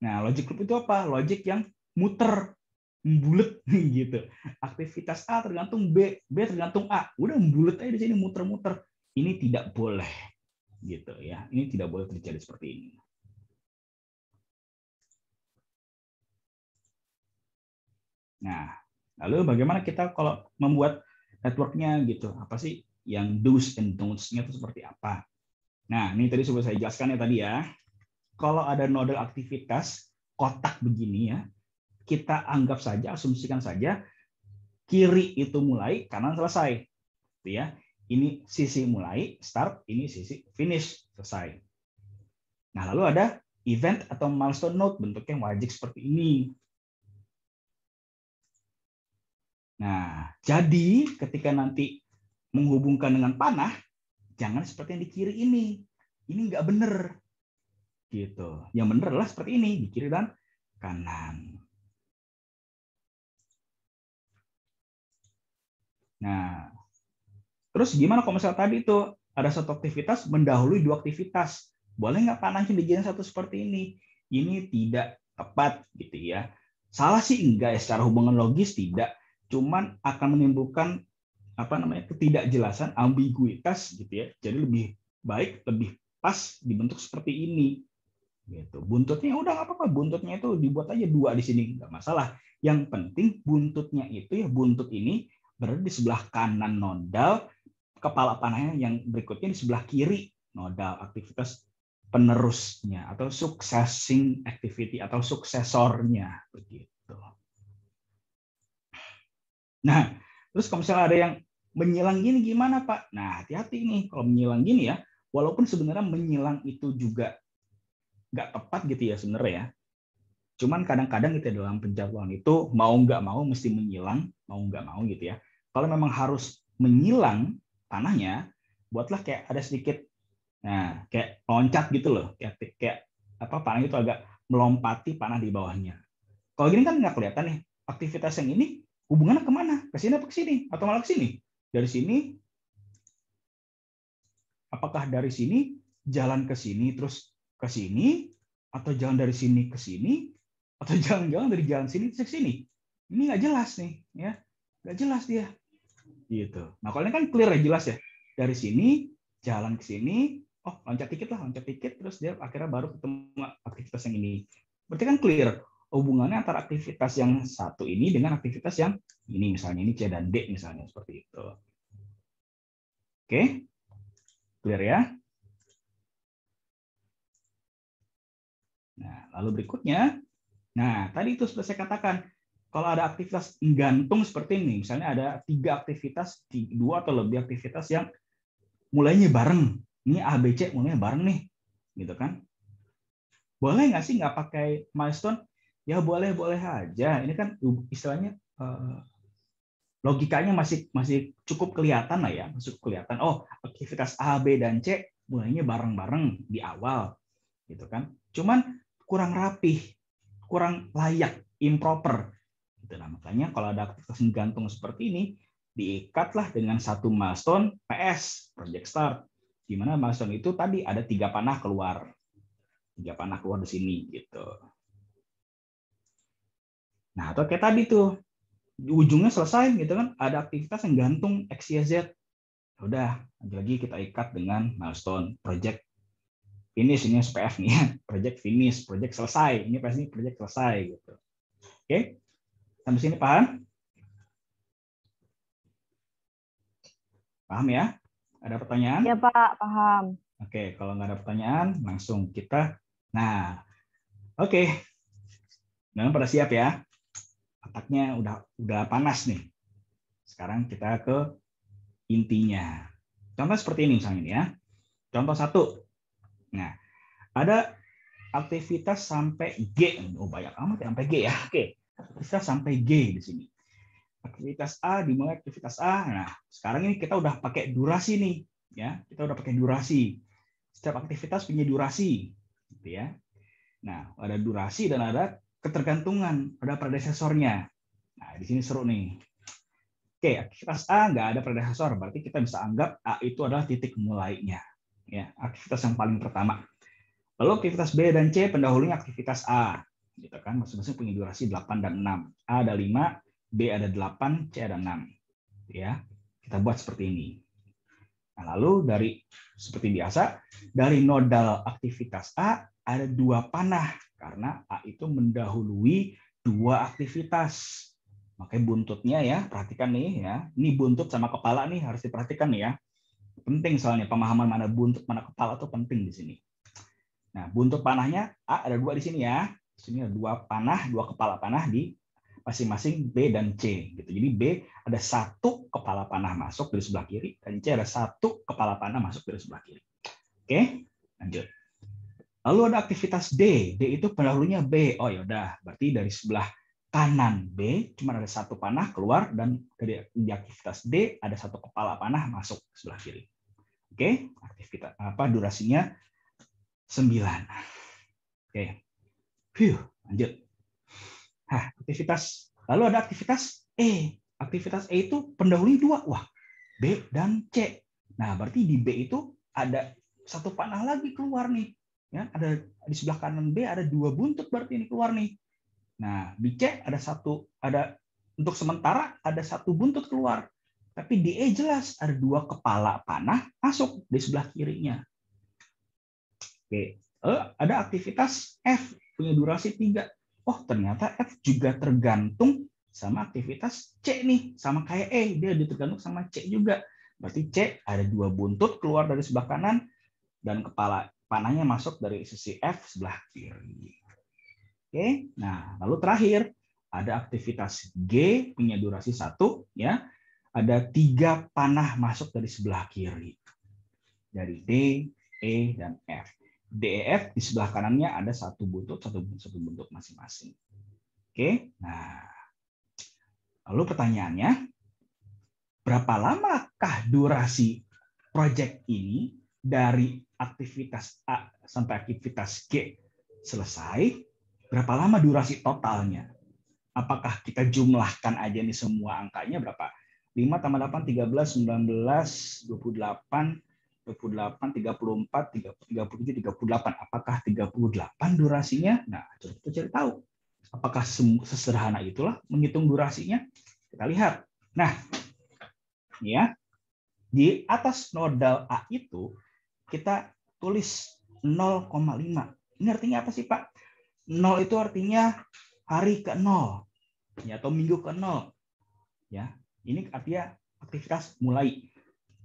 Nah, logic loop itu apa? Logic yang muter, bulet gitu. Aktivitas A tergantung B, B tergantung A. Udah bulet aja di sini muter-muter. Ini tidak boleh gitu ya. Ini tidak boleh terjadi seperti ini. Nah, lalu bagaimana kita kalau membuat networknya gitu? Apa sih yang do's and don'ts-nya itu seperti apa? Nah, ini tadi sudah saya jelaskan ya tadi ya. Kalau ada nodal aktivitas kotak begini ya, kita anggap saja, asumsikan saja kiri itu mulai, kanan selesai. Gitu ya. Ini sisi mulai, start, ini sisi finish, selesai. Nah, lalu ada event atau milestone node, bentuknya wajik seperti ini. Nah, jadi ketika nanti menghubungkan dengan panah, jangan seperti yang di kiri ini. Ini nggak benar. Gitu. Yang benar adalah seperti ini, di kiri dan kanan. Nah, terus gimana kalau misalnya tadi itu ada satu aktivitas mendahului dua aktivitas? Boleh nggak panahnya dijadikan satu seperti ini? Ini tidak tepat gitu ya. Salah sih enggak ya, secara hubungan logis tidak. Cuman akan menimbulkan ketidakjelasan, ambiguitas gitu ya. Jadi lebih baik, lebih pas dibentuk seperti ini. Gitu. Buntutnya udah nggak apa-apa, buntutnya itu dibuat aja dua di sini, nggak masalah. Yang penting buntutnya itu ya, buntut ini berada di sebelah kanan nodal, kepala panahnya yang berikutnya di sebelah kiri nodal, aktivitas penerusnya atau successing activity atau suksesornya begitu. Nah, terus kalau misalnya ada yang menyilang gini gimana Pak? Nah, hati-hati nih kalau menyilang gini ya, walaupun sebenarnya menyilang itu juga nggak tepat gitu ya sebenarnya ya. Cuman kadang-kadang gitu dalam penjadwalan itu mau nggak mau mesti menyilang, mau nggak mau gitu ya. Kalau memang harus menyilang panahnya, buatlah kayak ada sedikit, nah kayak loncat gitu loh, kayak panah itu agak melompati panah di bawahnya. Kalau gini kan nggak kelihatan nih aktivitas yang ini hubungannya kemana? Ke sini apa ke sini? Atau malah ke sini? Dari sini, apakah dari sini jalan ke sini terus ke sini, atau jalan dari sini ke sini, atau jangan-jangan dari jalan sini ke sini? Ini nggak jelas nih, ya, nggak jelas dia. Gitu. Nah kalau ini kan clear ya, jelas ya. Dari sini jalan ke sini, oh loncat dikit lah, loncat dikit, terus dia akhirnya baru ketemu aktivitas yang ini. Berarti kan clear hubungannya antara aktivitas yang satu ini dengan aktivitas yang ini, misalnya ini C dan D misalnya seperti itu. Oke, clear ya? Nah, lalu berikutnya, nah tadi itu sudah saya katakan, kalau ada aktivitas gantung seperti ini, misalnya ada 3 aktivitas, 2 atau lebih aktivitas yang mulainya bareng, ini A, B, C mulainya bareng nih, gitu kan? Boleh nggak sih nggak pakai milestone? Ya boleh aja. Ini kan istilahnya logikanya masih cukup kelihatan lah ya, masih kelihatan. Oh, aktivitas A, B, dan C mulainya bareng-bareng di awal, gitu kan? Cuman kurang rapih, kurang layak, improper. Gitu. Nah, makanya kalau ada aktivitas gantung seperti ini, diikatlah dengan satu milestone PS, project start. Di mana milestone itu tadi ada 3 panah keluar. 3 panah keluar di sini, gitu. Nah, atau kayak tadi tuh, di ujungnya selesai gitu kan, ada aktivitas yang gantung X, Y, Z. Udah, lagi kita ikat dengan milestone project finish, ini SPF nih ya, project finish, project selesai, ini pasti project selesai gitu. Oke, sampai sini paham? Paham ya? Ada pertanyaan? Ya Pak, paham. Oke, kalau nggak ada pertanyaan, langsung kita. Nah, oke, memang pada siap ya? Otaknya udah panas nih. Sekarang kita ke intinya. Contoh seperti ini misalnya ya. Contoh 1. Nah, ada aktivitas sampai G. Oh, banyak amat ya sampai G ya. Oke, aktivitas sampai G di sini. Aktivitas A dimulai aktivitas A. Nah, sekarang ini kita udah pakai durasi nih, ya. Kita udah pakai durasi. Setiap aktivitas punya durasi, gitu ya. Nah, ada durasi dan ada ketergantungan, ada predesesornya. Nah, di sini seru nih. Oke, aktivitas A nggak ada predesesor, berarti kita bisa anggap A itu adalah titik mulainya. Ya, aktivitas yang paling pertama. Lalu aktivitas B dan C pendahulunya aktivitas A. Gitu kan, masing-masing punya durasi 8 dan 6. A ada 5, B ada 8, C ada 6. Ya, kita buat seperti ini. Nah, lalu seperti biasa, dari nodal aktivitas A ada 2 panah, karena A itu mendahului 2 aktivitas. Makanya buntutnya ya, perhatikan nih ya. Ini buntut sama kepala nih harus diperhatikan nih ya. Penting soalnya pemahaman mana buntut, mana kepala itu penting di sini. Nah, buntut panahnya A ada 2 di sini ya. Di sini ada 2 panah, 2 kepala panah di masing-masing B dan C. Gitu. Jadi B ada 1 kepala panah masuk dari sebelah kiri, dan C ada 1 kepala panah masuk dari sebelah kiri. Oke, lanjut. Lalu ada aktivitas D. D itu pendahulunya B. Oh ya udah, berarti dari sebelah kanan B cuma ada 1 panah keluar, dan dari di aktivitas D ada 1 kepala panah masuk sebelah kiri. Oke, aktivitas durasinya 9. Oke. Lanjut. Lalu ada aktivitas E. Aktivitas E itu pendahulunya 2. Wah, B dan C. Nah, berarti di B itu ada 1 panah lagi keluar nih. Ya, ada di sebelah kanan B ada 2 buntut berarti ini keluar nih. Nah, di C ada untuk sementara ada 1 buntut keluar. Tapi di E jelas ada 2 kepala panah masuk di sebelah kirinya. Oke. Ada aktivitas F punya durasi 3. Oh, ternyata F juga tergantung sama aktivitas C nih, sama kayak E, dia tergantung sama C juga. Berarti C ada 2 buntut keluar dari sebelah kanan, dan kepala panahnya masuk dari sisi F sebelah kiri. Oke, nah lalu terakhir ada aktivitas G punya durasi 1, ya, ada 3 panah masuk dari sebelah kiri, dari D, E, dan F. D, E, F di sebelah kanannya ada 1 buntut, satu buntut masing-masing. Oke, nah lalu pertanyaannya, berapa lamakah durasi proyek ini dari aktivitas A sampai aktivitas G selesai? Berapa lama durasi totalnya? Apakah kita jumlahkan aja nih semua angkanya berapa? 5 tambah 8, 13, 19, 28, 34, 37, 38. Apakah 38 durasinya? Nah, coba kita cari tahu. Apakah sesederhana itulah menghitung durasinya? Kita lihat. Nah, ya, di atas nodal A itu kita tulis 0,5. Ini artinya apa sih, Pak? 0 itu artinya hari ke-0, ya, atau minggu ke-0. Ya, ini artinya aktivitas mulai.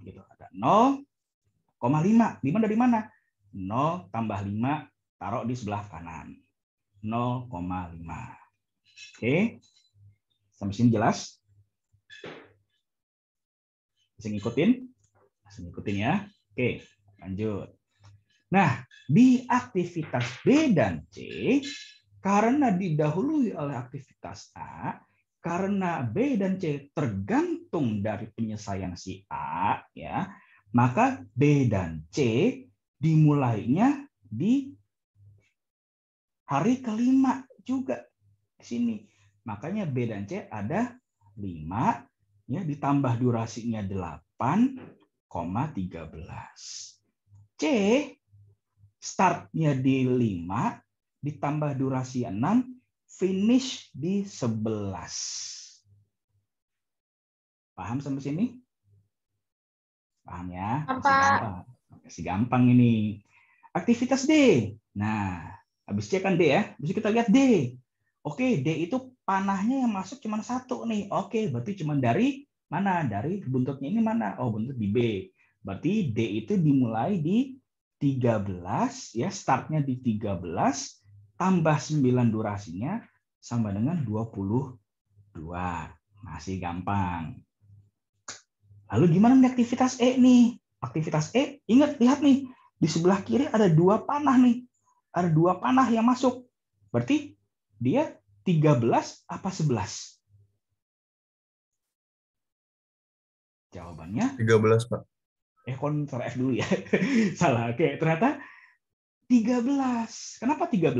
Gitu. Ada 0,5. 5 dari mana? 0 tambah 5 taruh di sebelah kanan. 0,5. Oke. Sampai sini jelas? Bisa ngikutin? Bisa ngikutin ya. Oke, lanjut. Nah, di aktivitas B dan C, karena didahului oleh aktivitas A, karena B dan C tergantung dari penyelesaian si A, ya, maka B dan C dimulainya di hari kelima juga di sini. Makanya B dan C ada 5, ya, ditambah durasinya 8,13. C startnya di 5, ditambah durasi 6, finish di 11. Paham sampai sini? Paham ya? Masih gampang. Masih gampang ini. Aktivitas D. Nah, habis C kan D ya. Habis kita lihat D. Oke, D itu panahnya yang masuk cuma 1 nih. Oke, berarti cuma dari mana? Dari buntutnya ini mana? Oh, buntut di B. Berarti D itu dimulai di 13, ya, startnya di 13, tambah 9 durasinya sama dengan 22. Masih gampang. Lalu gimana nih aktivitas E nih? Aktivitas E, ingat, lihat nih. Di sebelah kiri ada 2 panah nih. Ada 2 panah yang masuk. Berarti dia 13 apa 11? Jawabannya 13, Pak. Kontra F dulu ya. Salah. Oke, ternyata 13. Kenapa 13?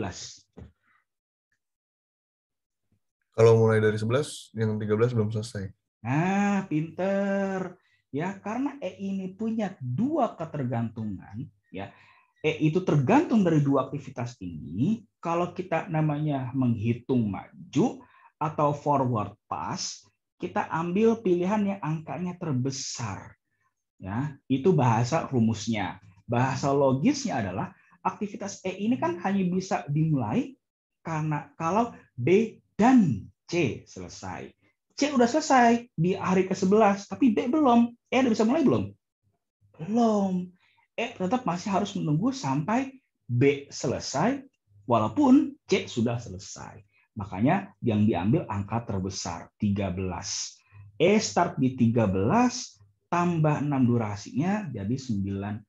Kalau mulai dari 11, yang 13 belum selesai. Nah, pinter. Ya, karena E ini punya 2 ketergantungan, ya. E itu tergantung dari 2 aktivitas ini. Kalau kita namanya menghitung maju atau forward pass, kita ambil pilihan yang angkanya terbesar. Ya, itu bahasa rumusnya. Bahasa logisnya adalah aktivitas E ini kan hanya bisa dimulai karena kalau B dan C selesai. C udah selesai di hari ke-11, tapi B belum. E udah bisa mulai belum? Belum. E tetap masih harus menunggu sampai B selesai, walaupun C sudah selesai. Makanya yang diambil angka terbesar, 13. E start di 13, tambah 6 durasinya, jadi 19.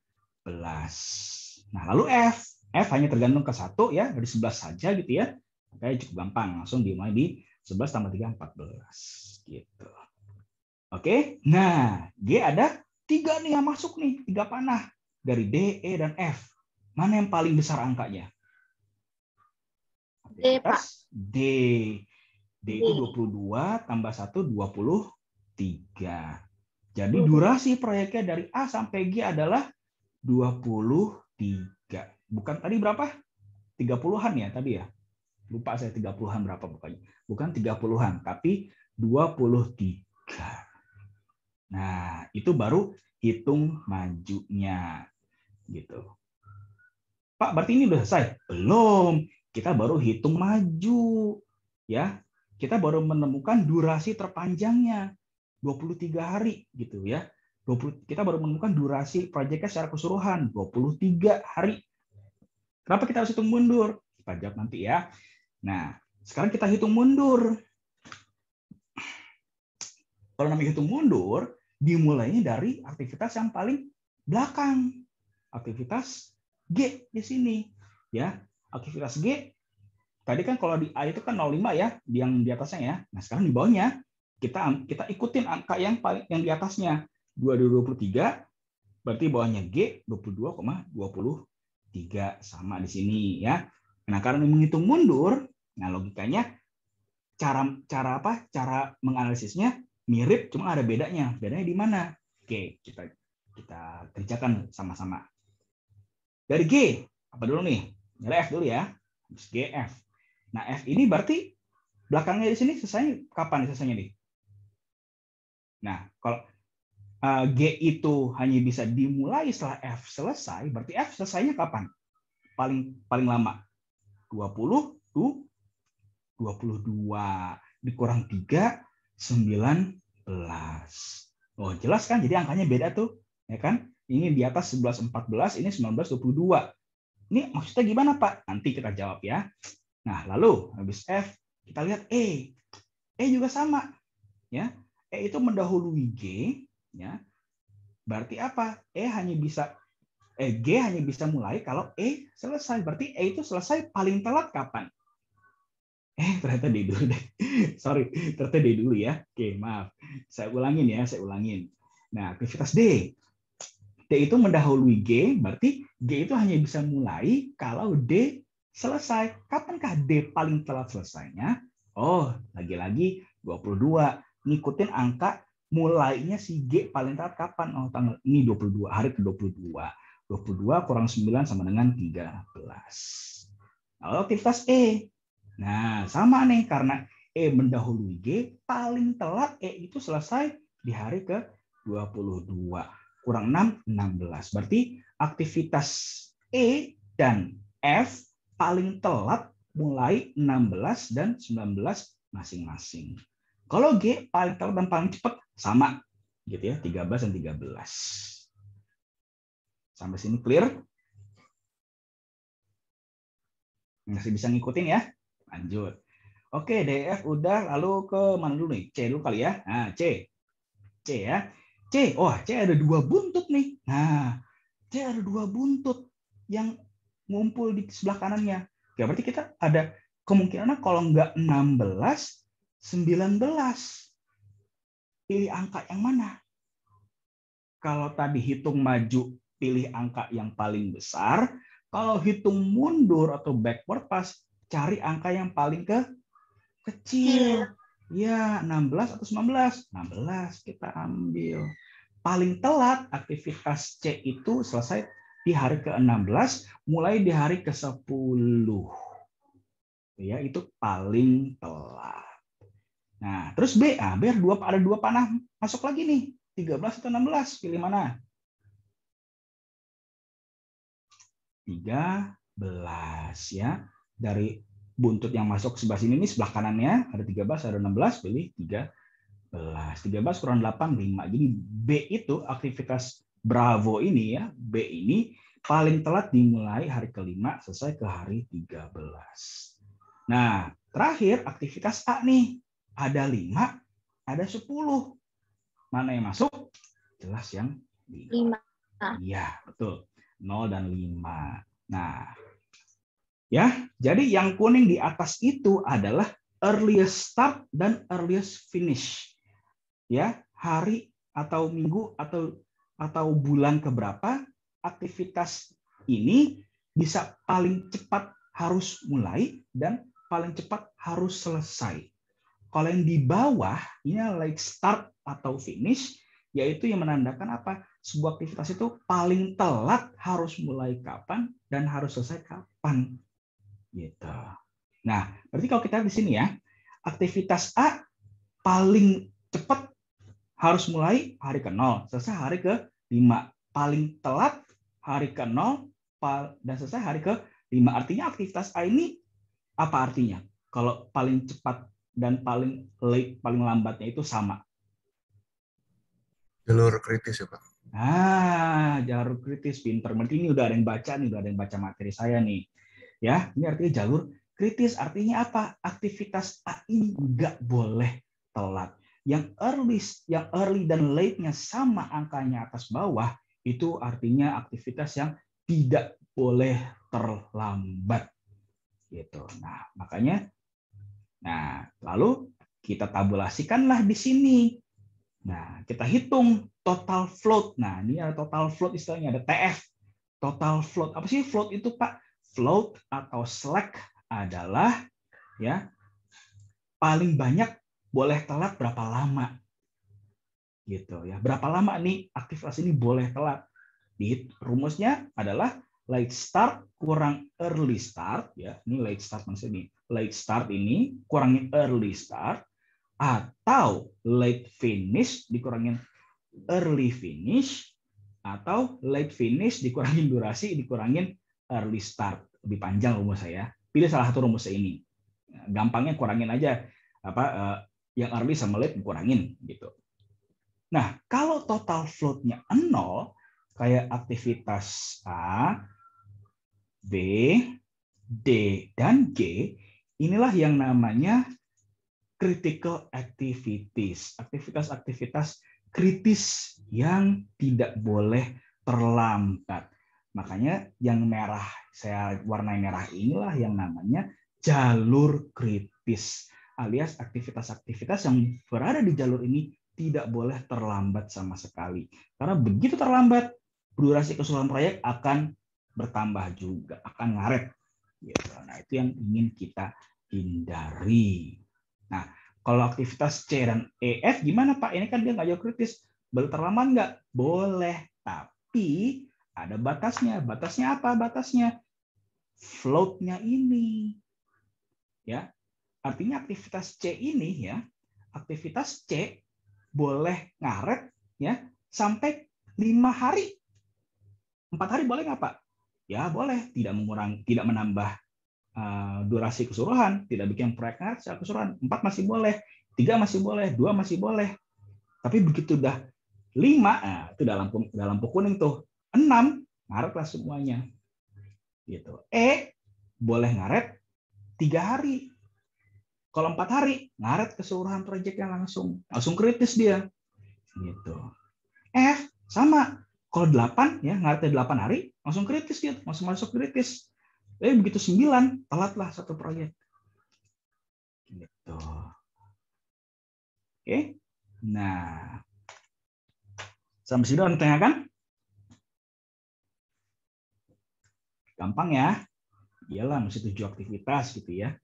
Nah, lalu F. F hanya tergantung ke 1, ya, dari 11 saja gitu ya. Makanya cukup gampang, langsung dimulai di 11 tambah 3, 14. Gitu. Oke, nah, G ada 3 nih yang masuk nih, 3 panah. Dari D, E, dan F. Mana yang paling besar angkanya? D, Pak. D. D itu 22 tambah 1, 23. Jadi durasi proyeknya dari A sampai G adalah 23. Bukan tadi berapa? 30-an ya tadi ya? Lupa saya 30-an berapa pokoknya. Bukan 30-an, tapi 23. Nah, itu baru hitung majunya. Gitu. Pak, berarti ini udah selesai? Belum. Kita baru hitung maju. Ya. Kita baru menemukan durasi terpanjangnya. 23 hari gitu ya. Kita baru menemukan durasi proyeknya secara keseluruhan 23 hari. Kenapa kita harus hitung mundur? Kita jawab nanti ya. Nah, sekarang kita hitung mundur. Kalau namanya hitung mundur, dimulainya dari aktivitas yang paling belakang. Aktivitas G di sini. Ya, aktivitas G tadi kan kalau di A itu kan 05 ya, yang di atasnya ya. Nah, sekarang di bawahnya kita ikutin angka yang di atasnya 2223, berarti bawahnya G 22,23 sama di sini ya. Nah, karena menghitung mundur, nah logikanya cara menganalisisnya mirip, cuma ada bedanya. Bedanya di mana? Oke, kita kerjakan sama-sama. Dari G apa dulu nih? Dari F dulu ya. G, F. Nah, F ini berarti belakangnya di sini selesai kapan selesainya nih? Nah, kalau G itu hanya bisa dimulai setelah F selesai, berarti F selesainya kapan? Paling lama 20 tuh 22 dikurang 3 19. Oh, jelas kan? Jadi angkanya beda tuh. ya kan? Ini di atas 11.14, ini 19.22. Ini maksudnya gimana, Pak? Nanti kita jawab ya. Nah, lalu habis F, kita lihat E. E juga sama, ya. E itu mendahului G, ya. Berarti apa? G hanya bisa mulai kalau E selesai. Berarti E itu selesai paling telat kapan? Ternyata D dulu deh. Sorry, ternyata D dulu ya. Oke, maaf. Saya ulangin. Nah, aktivitas D. D itu mendahului G, berarti G itu hanya bisa mulai kalau D selesai. Kapankah D paling telat selesainya? Oh, lagi-lagi 22. Ngikutin angka mulainya si G paling telat kapan? Oh, tanggal ini 22, hari ke-22. 22 kurang 9 sama dengan 13. Lalu aktivitas E. Nah, sama nih, karena E mendahului G, paling telat E itu selesai di hari ke-22. Kurang 6, 16. Berarti aktivitas E dan F paling telat mulai 16 dan 19 masing-masing. Kalau G paling telat dan paling cepat sama, gitu ya, 13 dan 13. Sampai sini clear? Masih bisa ngikutin ya? Lanjut. Oke, DF udah, lalu ke mana dulu nih? C dulu kali ya. Nah, C ya. C ada 2 buntut nih. Nah, C ada 2 buntut yang ngumpul di sebelah kanannya. Ya, berarti kita ada kemungkinan kalau nggak 16, 19. Pilih angka yang mana? Kalau tadi hitung maju, pilih angka yang paling besar. Kalau hitung mundur atau backward pas, cari angka yang paling kecil. Ya, 16 atau 19? 16 kita ambil. Paling telat aktivitas C itu selesai di hari ke-16, mulai di hari ke-10. Ya, itu paling telat. Nah, terus B, ada 2 panah masuk lagi nih. 13 atau 16, pilih mana? 13 ya. Dari buntut yang masuk sebelah sini nih, sebelah kanannya ada 13, ada 16, pilih 13. 13 kurang 8, 5. Jadi B itu aktivitas Bravo ini ya, B ini paling telat dimulai hari ke-5 selesai ke hari 13. Nah, terakhir aktivitas A nih. Ada 5, ada 10. Mana yang masuk? Jelas yang 5. Iya, betul. 0 dan 5. Nah, ya, jadi yang kuning di atas itu adalah earliest start dan earliest finish. Ya, hari atau minggu atau bulan keberapa aktivitas ini bisa paling cepat harus mulai dan paling cepat harus selesai. Kalau yang di bawah ini late start atau finish, yaitu yang menandakan apa? Sebuah aktivitas itu paling telat harus mulai kapan dan harus selesai kapan. Gitu. Nah, berarti kalau kita di sini ya, aktivitas A paling cepat harus mulai hari ke-0, selesai hari ke-5. Paling telat hari ke-0 dan selesai hari ke-5. Artinya aktivitas A ini apa artinya? Kalau paling cepat dan paling late, paling lambatnya itu sama. Jalur kritis ya, Pak. Jalur kritis, pinter. Berarti ini udah ada yang baca nih, udah ada yang baca materi saya nih. Ya, ini artinya jalur kritis. Artinya apa? Aktivitas A ini nggak boleh telat. Yang early dan late-nya sama angkanya atas bawah, itu artinya aktivitas yang tidak boleh terlambat. Gitu. Nah, makanya lalu kita tabulasikanlah di sini. Nah, kita hitung total float. Nah, ini ada total float, istilahnya ada TF. Total float. Apa sih float itu, Pak? Float atau slack adalah ya paling banyak boleh telat berapa lama. Gitu ya. Berapa lama nih aktivitas ini boleh telat? Rumusnya adalah late start kurang early start ya. Ini late start maksudnya. Late start ini kurangin early start, atau late finish dikurangin early finish, atau late finish dikurangin durasi dikurangin early start. Lebih panjang rumus saya. Pilih salah satu rumus ini. Gampangnya kurangin aja yang early sama late dikurangin gitu. Nah, kalau total float-nya 0, kayak aktivitas A, B, D, dan G, inilah yang namanya critical activities. Aktivitas-aktivitas kritis yang tidak boleh terlambat. Makanya yang merah, saya warnai merah inilah yang namanya jalur kritis. Alias aktivitas-aktivitas yang berada di jalur ini tidak boleh terlambat sama sekali. Karena begitu terlambat, durasi keseluruhan proyek akan bertambah juga, akan ngaret. Nah, itu yang ingin kita hindari. Nah, kalau aktivitas C dan EF gimana Pak? Ini kan dia nggak jauh kritis. Boleh terlambat nggak? Boleh. Tapi ada batasnya. Batasnya apa? Batasnya float-nya ini. Ya, artinya aktivitas C ini ya, aktivitas C boleh ngaret ya sampai 5 hari. 4 hari boleh nggak Pak? Ya boleh. Tidak menambah durasi keseluruhan, tidak bikin proyek ngaret secara keseluruhan. 4 masih boleh, 3 masih boleh, 2 masih boleh. Tapi begitu udah 5, itu dalam lampu kuning tuh. 6 ngaretlah semuanya. Gitu. Boleh ngaret 3 hari. Kalau 4 hari ngaret keseluruhan proyeknya langsung kritis dia. Gitu. F sama. Kalau 8 ya ngaretnya 8 hari langsung kritis dia, langsung masuk kritis. Begitu 9 telatlah satu proyek. Gitu. Oke. Nah, sampai sini orang tanyakan? Gampang ya? Iyalah, masih 7 aktivitas gitu ya.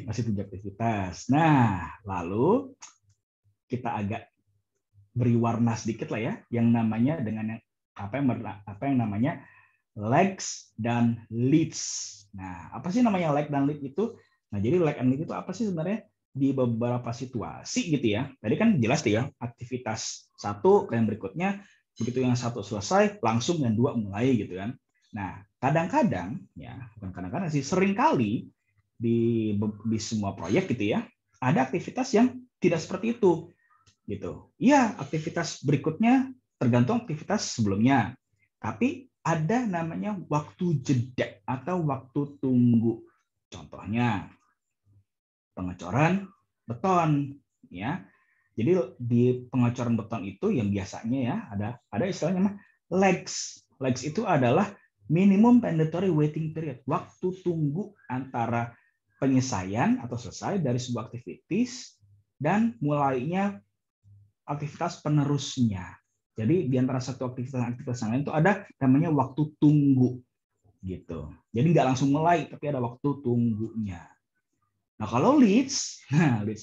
Masih 7 aktivitas. Nah, lalu kita agak beri warna sedikit lah ya, yang namanya dengan apa yang namanya legs dan leads. Nah, apa sih namanya leg dan lead itu? Nah, jadi leg and lead itu apa sih sebenarnya? Di beberapa situasi gitu ya. Tadi kan jelas tuh ya, aktivitas 1 ke yang berikutnya, begitu yang 1 selesai, langsung yang 2 mulai gitu kan. Nah, kadang-kadang ya, bukan kadang-kadang sih, seringkali di semua proyek gitu ya, ada aktivitas yang tidak seperti itu gitu. Iya, aktivitas berikutnya tergantung aktivitas sebelumnya. Tapi ada namanya waktu jeda atau waktu tunggu. Contohnya pengecoran beton ya. Jadi di pengecoran beton itu yang biasanya ya ada istilahnya legs. Legs itu adalah minimum mandatory waiting period, waktu tunggu antara penyelesaian atau selesai dari sebuah aktivitas dan mulainya aktivitas penerusnya. Jadi di antara satu aktivitas yang lain itu ada namanya waktu tunggu gitu. Jadi nggak langsung mulai, tapi ada waktu tunggunya. Nah kalau leads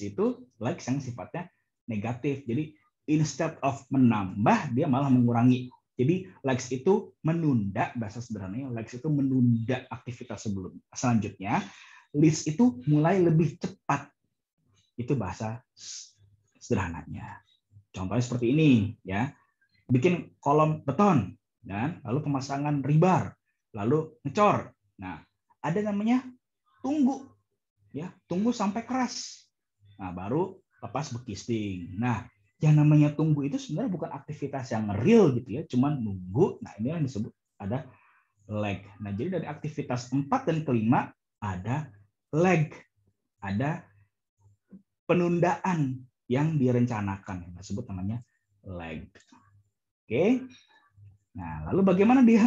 itu like yang sifatnya negatif. Jadi instead of menambah, dia malah mengurangi. Jadi legs itu menunda, bahasa sederhananya legs itu menunda aktivitas selanjutnya. Leads itu mulai lebih cepat. Itu bahasa sederhananya. Contohnya seperti ini ya. Bikin kolom beton dan lalu pemasangan rebar, lalu ngecor. Nah, ada namanya tunggu ya, tunggu sampai keras. Nah, baru lepas bekisting. Nah, yang namanya tunggu itu sebenarnya bukan aktivitas yang real gitu ya, cuman nunggu. Nah, ini yang disebut ada lag. Nah, jadi dari aktivitas 4 dan kelima ada lag. Ada penundaan yang direncanakan yang disebut namanya lag. Oke. Nah, lalu bagaimana di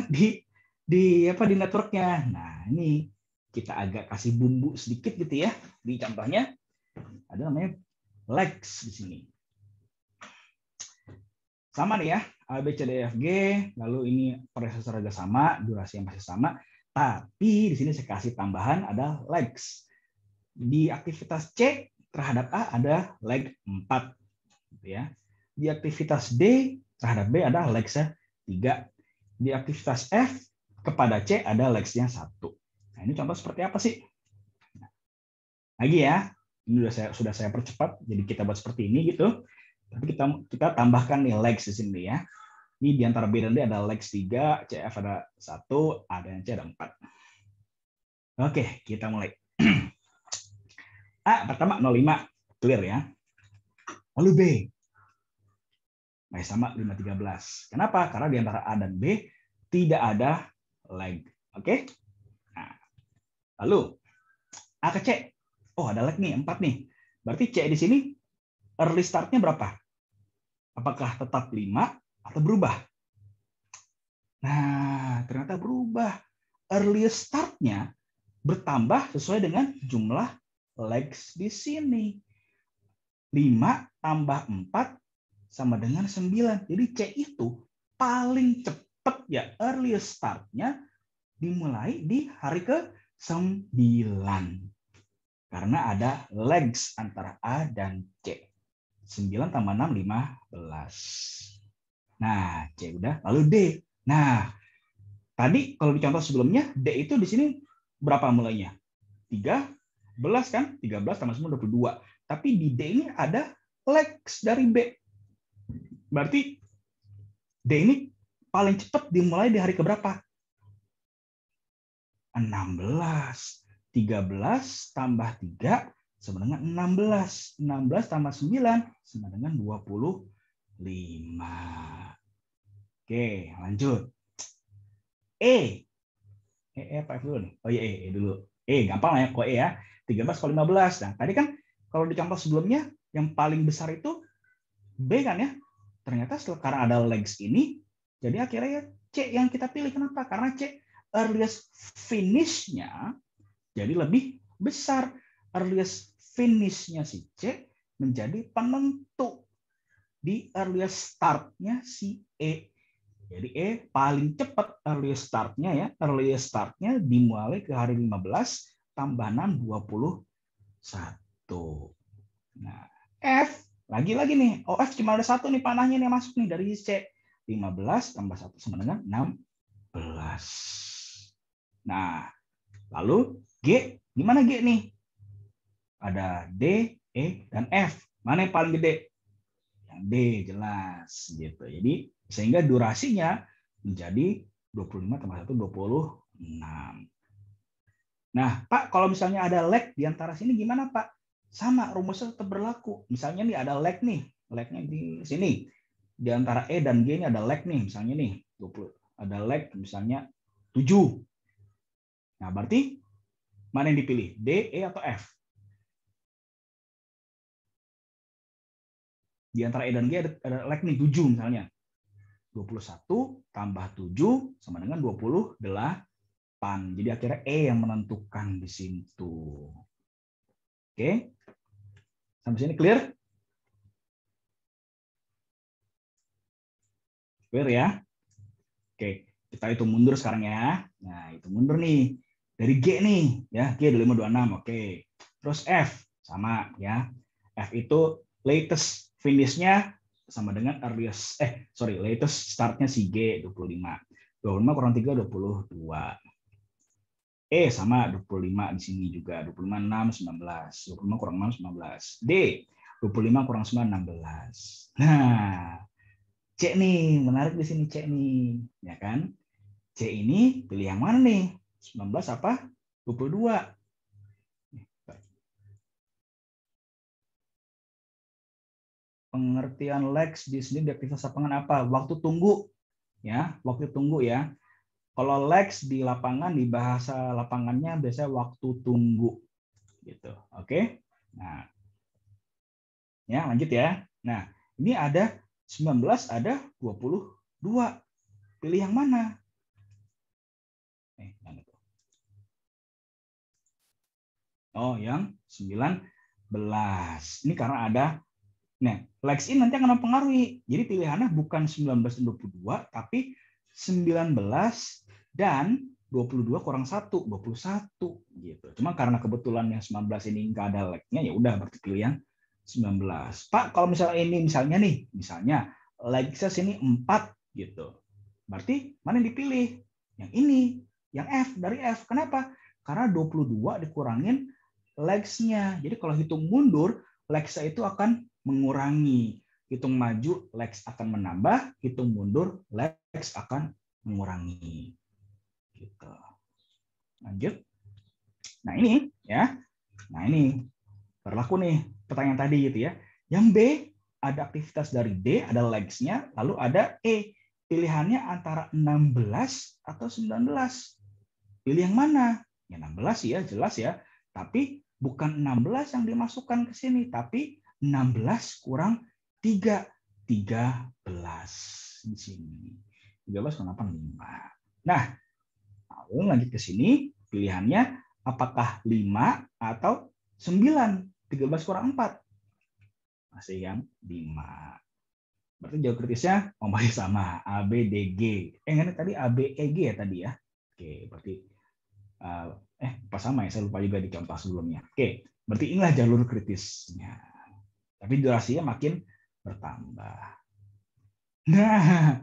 networknya? Nah, ini kita agak kasih bumbu sedikit gitu ya. Di contohnya ada namanya legs di sini. Sama nih ya, A, B, C, D, F, G, lalu ini prosesor juga sama, durasi yang masih sama, tapi di sini saya kasih tambahan ada legs. Di aktivitas C terhadap A ada leg 4 gitu ya. Di aktivitas D terhadap B ada legsnya 3. Di aktivitas F kepada C ada legsnya 1. Nah, ini contoh seperti apa sih? Lagi ya, ini sudah saya percepat, jadi kita buat seperti ini gitu. Tapi kita tambahkan nih legs di sini ya. Ini di antara B dan D ada legs 3, CF ada 1, A dan C ada 4. Oke, kita mulai. A pertama 05, clear ya. Lalu B. Nah, sama 5-13. Kenapa? Karena di antara A dan B tidak ada leg. Oke? Nah, lalu A ke C. Oh, ada leg nih, 4 nih. Berarti C di sini early start-nya berapa? Apakah tetap 5 atau berubah? Nah, ternyata berubah. Early start-nya bertambah sesuai dengan jumlah legs di sini. 5 tambah 4 sama dengan 9. Jadi C itu paling cepat ya early start-nya dimulai di hari ke-9. Karena ada legs antara A dan C. 9 tambah 6, 15. Nah, C udah. Lalu D. Nah, tadi kalau di contoh sebelumnya, D itu di sini berapa mulainya? 13 kan? 13 tambah 9, 22. Tapi di D ini ada legs dari B. Berarti D ini paling cepat dimulai di hari keberapa? 16. 13 tambah 3 sama dengan 16. 16 tambah 9 sama dengan 25. Oke, lanjut. E apa F dulu nih? Oh iya, E dulu. Gampang lah ya, kok E ya. 13 kali 15. Nah, tadi kan kalau di contoh sebelumnya, yang paling besar itu B kan ya? Ternyata karena ada legs ini, jadi akhirnya C yang kita pilih. Kenapa? Karena C earliest finish-nya jadi lebih besar. Earliest finish-nya si C menjadi penentu di earliest start-nya si E. Jadi E paling cepat earliest start-nya ya. Earliest start-nya dimulai ke hari 15 tambah 6, 21. Nah, F lagi-lagi nih. Oh, F cuma ada satu nih panahnya nih masuk nih dari C. 15 tambah 1 sama dengan 16. Nah, lalu G, gimana G nih? Ada D, E, dan F. Mana yang paling gede? Yang D, jelas. Gitu. Jadi, sehingga durasinya menjadi 25 tambah 1, 26. Nah, Pak, kalau misalnya ada lag di antara sini gimana, Pak? Sama, rumusnya tetap berlaku. Misalnya nih ada lag nih. Lagnya di sini. Di antara E dan G ini ada lag nih. Misalnya nih, 20. Ada lag misalnya 7. Nah, berarti mana yang dipilih? D, E, atau F? Di antara E dan G ada lag nih 7 misalnya. 21 tambah 7 sama dengan 28. Jadi akhirnya E yang menentukan di situ. Oke. Sampai sini clear? Clear ya? Oke, kita hitung mundur sekarang ya. Nah, hitung mundur nih. Dari G nih, ya. G 2526. Oke. Terus F sama ya. F itu latest finish-nya sama dengan latest start-nya si G 25. 25 kurang 3 22. E sama 25 di sini juga. 25 6 19. 25 kurang 6 19. D 25 kurang 9 16. Nah, C nih, menarik di sini C nih, ya kan? C ini pilih yang mana nih? 19 apa? 22. Pengertian legs di sini di aktivitas lapangan apa? Waktu tunggu. Ya, waktu tunggu ya. Kalau legs di lapangan di bahasa lapangannya biasanya waktu tunggu. Gitu. Oke? Nah. Ya, lanjut ya. Nah, ini ada 19, ada 22. Pilih yang mana? Oh, yang 19. Ini karena ada, nah, legs ini nanti akan mempengaruhi. Jadi pilihannya bukan 19 dan 22, tapi 19 dan 22 kurang 1, 21. Gitu. Cuma karena kebetulan yang 19 ini nggak ada leg-nya, ya udah berarti pilih yang 19. Pak, kalau misalnya misalnya leg-nya sini 4 gitu. Berarti mana yang dipilih? Yang ini, yang F, dari F. Kenapa? Karena 22 dikurangin legs-nya. Jadi kalau hitung mundur, legs-nya itu akan mengurangi. Hitung maju, legs akan menambah. Hitung mundur, legs akan mengurangi. Gitu. Lanjut. Nah ini ya. Nah ini berlaku nih pertanyaan tadi gitu ya. Yang B ada aktivitas dari D, ada legs-nya, lalu ada E. Pilihannya antara 16 atau 19. Pilih yang mana? Ya 16 ya, jelas ya. Tapi bukan 16 yang dimasukkan ke sini, tapi 16 kurang 3. 13 di sini. 13 kurang 8, 5. Nah, lalu lanjut ke sini, pilihannya apakah 5 atau 9? 13 kurang 4. Masih yang 5. Berarti jawab kritisnya masih sama, A, B, D, G. Ini tadi A, B, E, G ya tadi ya. Oke, berarti pas sama ya, saya lupa juga di contoh sebelumnya. Oke, berarti inilah jalur kritisnya. Tapi durasinya makin bertambah. Nah,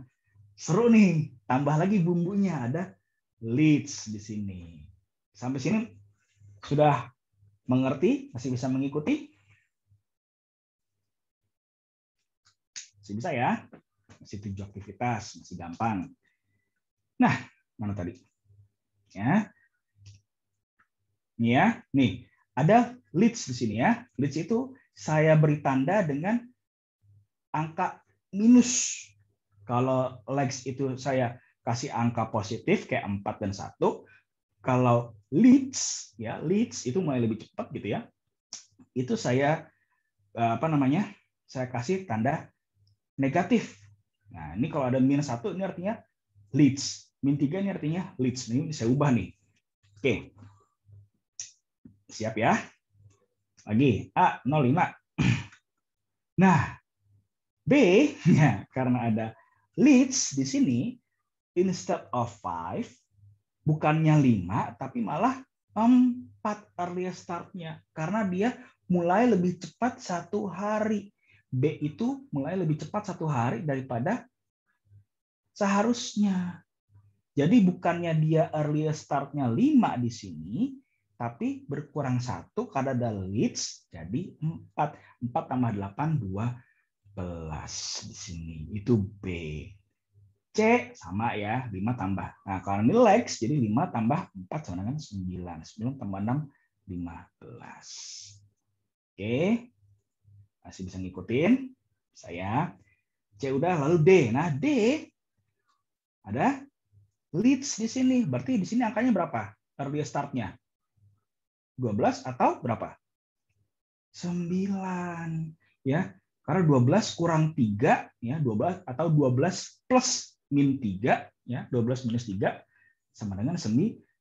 seru nih. Tambah lagi bumbunya, ada leads di sini. Sampai sini sudah mengerti? Masih bisa mengikuti? Masih bisa ya? Masih 7 aktivitas, masih gampang. Nah, mana tadi? Ya. Ini ya. Nih, ada leads di sini ya. Leads itu saya beri tanda dengan angka minus. Kalau legs itu saya kasih angka positif kayak 4 dan 1. Kalau leads ya, leads itu mulai lebih cepat gitu ya. Itu saya saya kasih tanda negatif. Nah, ini kalau ada minus 1 ini artinya leads. Min 3 ini artinya leads. Ini saya ubah nih. Oke. Siap ya? Lagi A 05. Nah, B ya, karena ada leads di sini instead of 5 bukannya 5 tapi malah 4 earliest start-nya karena dia mulai lebih cepat 1 hari. B itu mulai lebih cepat 1 hari daripada seharusnya. Jadi bukannya dia earliest start-nya 5 di sini, tapi berkurang 1 karena ada leads jadi 4. 4 tambah 8, 12 di sini. Itu B. C sama ya, 5 tambah. Nah, kalau ini legs, jadi 5 tambah 4 sama dengan 9. 9 tambah 6, 15. Oke. Masih bisa ngikutin? Saya. C udah, lalu D. Nah, D ada leads di sini. Berarti di sini angkanya berapa? Early start-nya. 12 atau berapa? 9. Ya. Karena 12 kurang 3 ya, 12 atau 12 plus min 3 ya, 12 minus 3 sama dengan 9.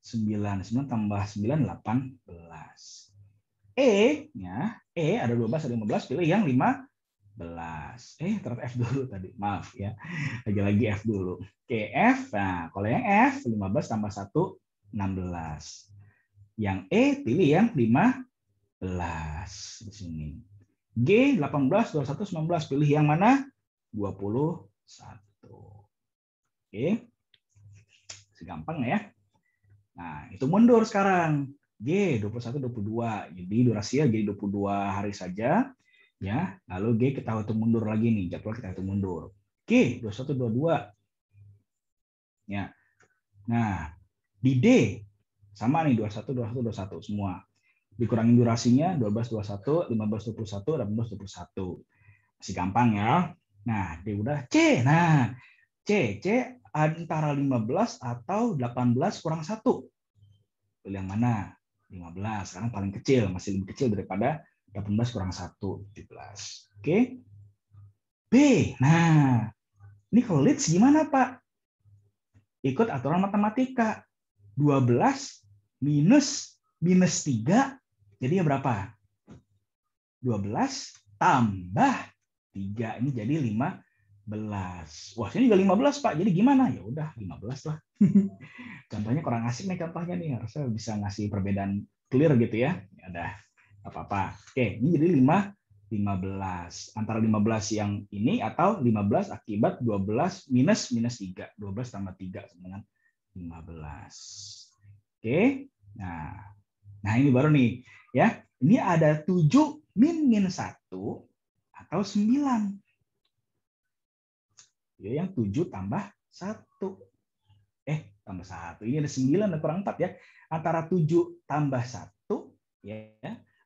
9 tambah 9 18. E ya, E ada 12 ada 15, pilih yang 15. Ternyata F dulu tadi. Maaf ya. Lagi-lagi F dulu. Oke, F. Nah, kalau yang F 15 tambah 1 16. Yang E pilih yang 15 di sini. G 18 21 19 pilih yang mana? 21. Oke. Segampang ya. Nah, itu mundur sekarang. G 21 22. Jadi durasinya jadi 22 hari saja ya. Lalu G kita hitung mundur lagi nih, jadwal kita hitung mundur. G 21 22. Ya. Nah, di D sama nih 21 21 21 semua. Dikurangi durasinya 12 21, 15 21, 18 21. Masih gampang ya. Nah, D udah. C. Nah, C antara 15 atau 18 kurang 1. Pilih yang mana? 15. Sekarang paling kecil, masih lebih kecil daripada 18 kurang 1, 17. Oke. B. Nah, ini kalau leads gimana, Pak? Ikut aturan matematika. 12 minus 3, jadinya berapa? 12 tambah 3, ini jadi 15. Wah, ini juga 15, Pak. Jadi gimana? Ya udah, 15 lah. Contohnya kurang asik nih contohnya nih. Harusnya bisa ngasih perbedaan clear gitu ya. Ya udah, apa-apa. Oke, ini jadi 15. Antara 15 yang ini atau 15 akibat 12 minus 3. 12 tambah 3 dengan 15. Oke. Nah ini baru nih ya. Ini ada 7 min 1 atau 9. Ya, yang 7 tambah 1. Tambah 1. Ini ada 9 dan kurang 4 ya. Antara 7 tambah 1 ya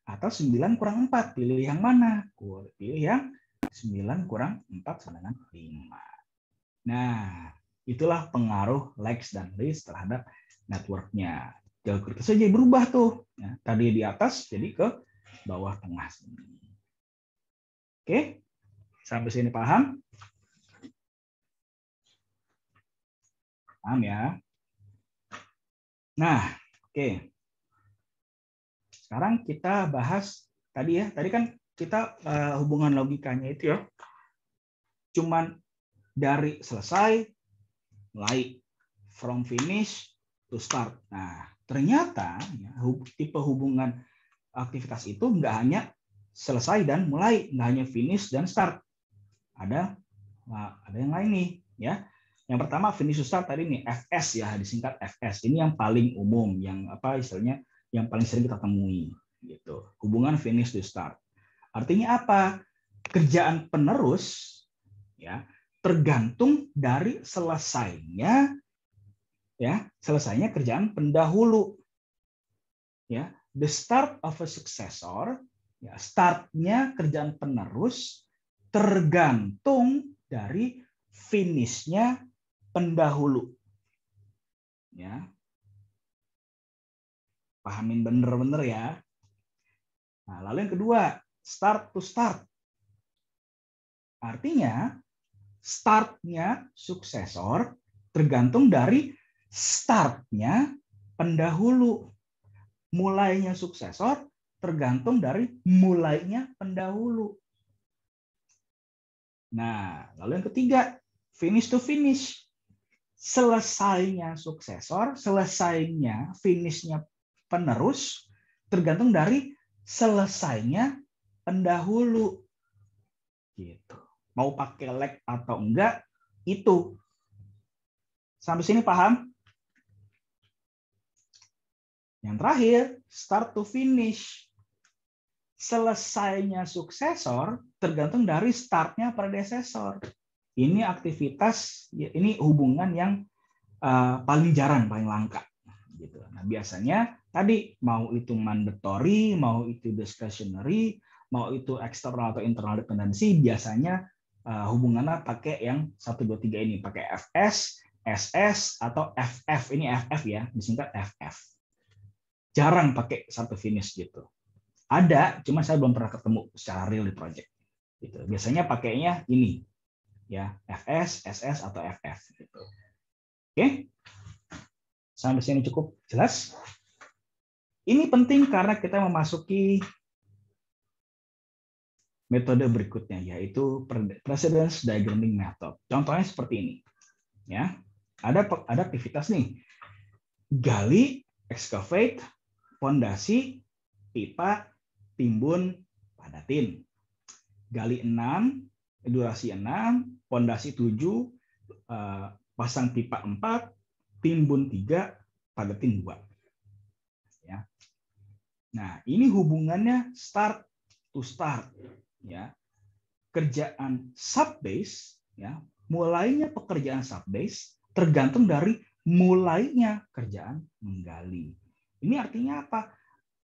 atau 9 kurang 4. Pilih yang mana? Pilih yang 9 kurang 4 sama dengan 5. Nah, itulah pengaruh likes dan reach terhadap networknya. Jalur kritis saja berubah tuh. Ya, tadi di atas jadi ke bawah tengah sini. Oke, sampai sini paham? Paham ya? Nah, oke. Sekarang kita bahas tadi ya. Tadi kan kita hubungan logikanya itu ya. Cuman dari selesai, mulai, from finish to start. Nah, ternyata ya, tipe hubungan aktivitas itu nggak hanya selesai dan mulai, nggak hanya finish dan start. Ada yang lain nih, ya. Yang pertama finish to start tadi nih, FS ya, disingkat FS. Ini yang paling umum, yang apa istilahnya, yang paling sering kita temui, gitu. Hubungan finish to start. Artinya apa? Kerjaan penerus, ya, tergantung dari selesainya kerjaan pendahulu. Ya, the start of a successor, ya, startnya kerjaan penerus tergantung dari finishnya pendahulu. Ya, pahamin bener-bener ya. Nah, lalu yang kedua, start to start. Artinya startnya suksesor tergantung dari startnya pendahulu. Mulainya suksesor tergantung dari mulainya pendahulu. Nah, lalu yang ketiga, finish to finish. Selesainya suksesor, selesainya finishnya penerus tergantung dari selesainya pendahulu. Gitu. Mau pakai lag atau enggak, itu. Sampai sini paham? Yang terakhir, start to finish. Selesainya suksesor tergantung dari startnya predesesor. Ini aktivitas, ini hubungan yang paling jarang, paling langka. Gitu. Nah, biasanya tadi mau itu mandatory, mau itu discretionary, mau itu external atau internal dependency, biasanya hubungannya pakai yang 1, 2, 3 ini, pakai FS, SS, atau FF. Ini FF ya, disingkat FF. Jarang pakai satu finish gitu. Ada, cuma saya belum pernah ketemu secara real di project. Gitu. Biasanya pakainya ini, ya, FS, SS, atau FF. Gitu. Oke, sampai sini cukup jelas. Ini penting karena kita memasuki metode berikutnya, yaitu precedence diagramming method. Contohnya seperti ini. Ya, ada aktivitas nih, gali, excavate, pondasi, pipa, timbun, padatin. Gali 6, durasi 6, pondasi 7, pasang pipa 4, timbun 3, padatin 2. Ya. Nah, ini hubungannya start to start. Ya. Kerjaan subbase, ya, mulainya pekerjaan subbase tergantung dari mulainya kerjaan menggali. Ini artinya apa?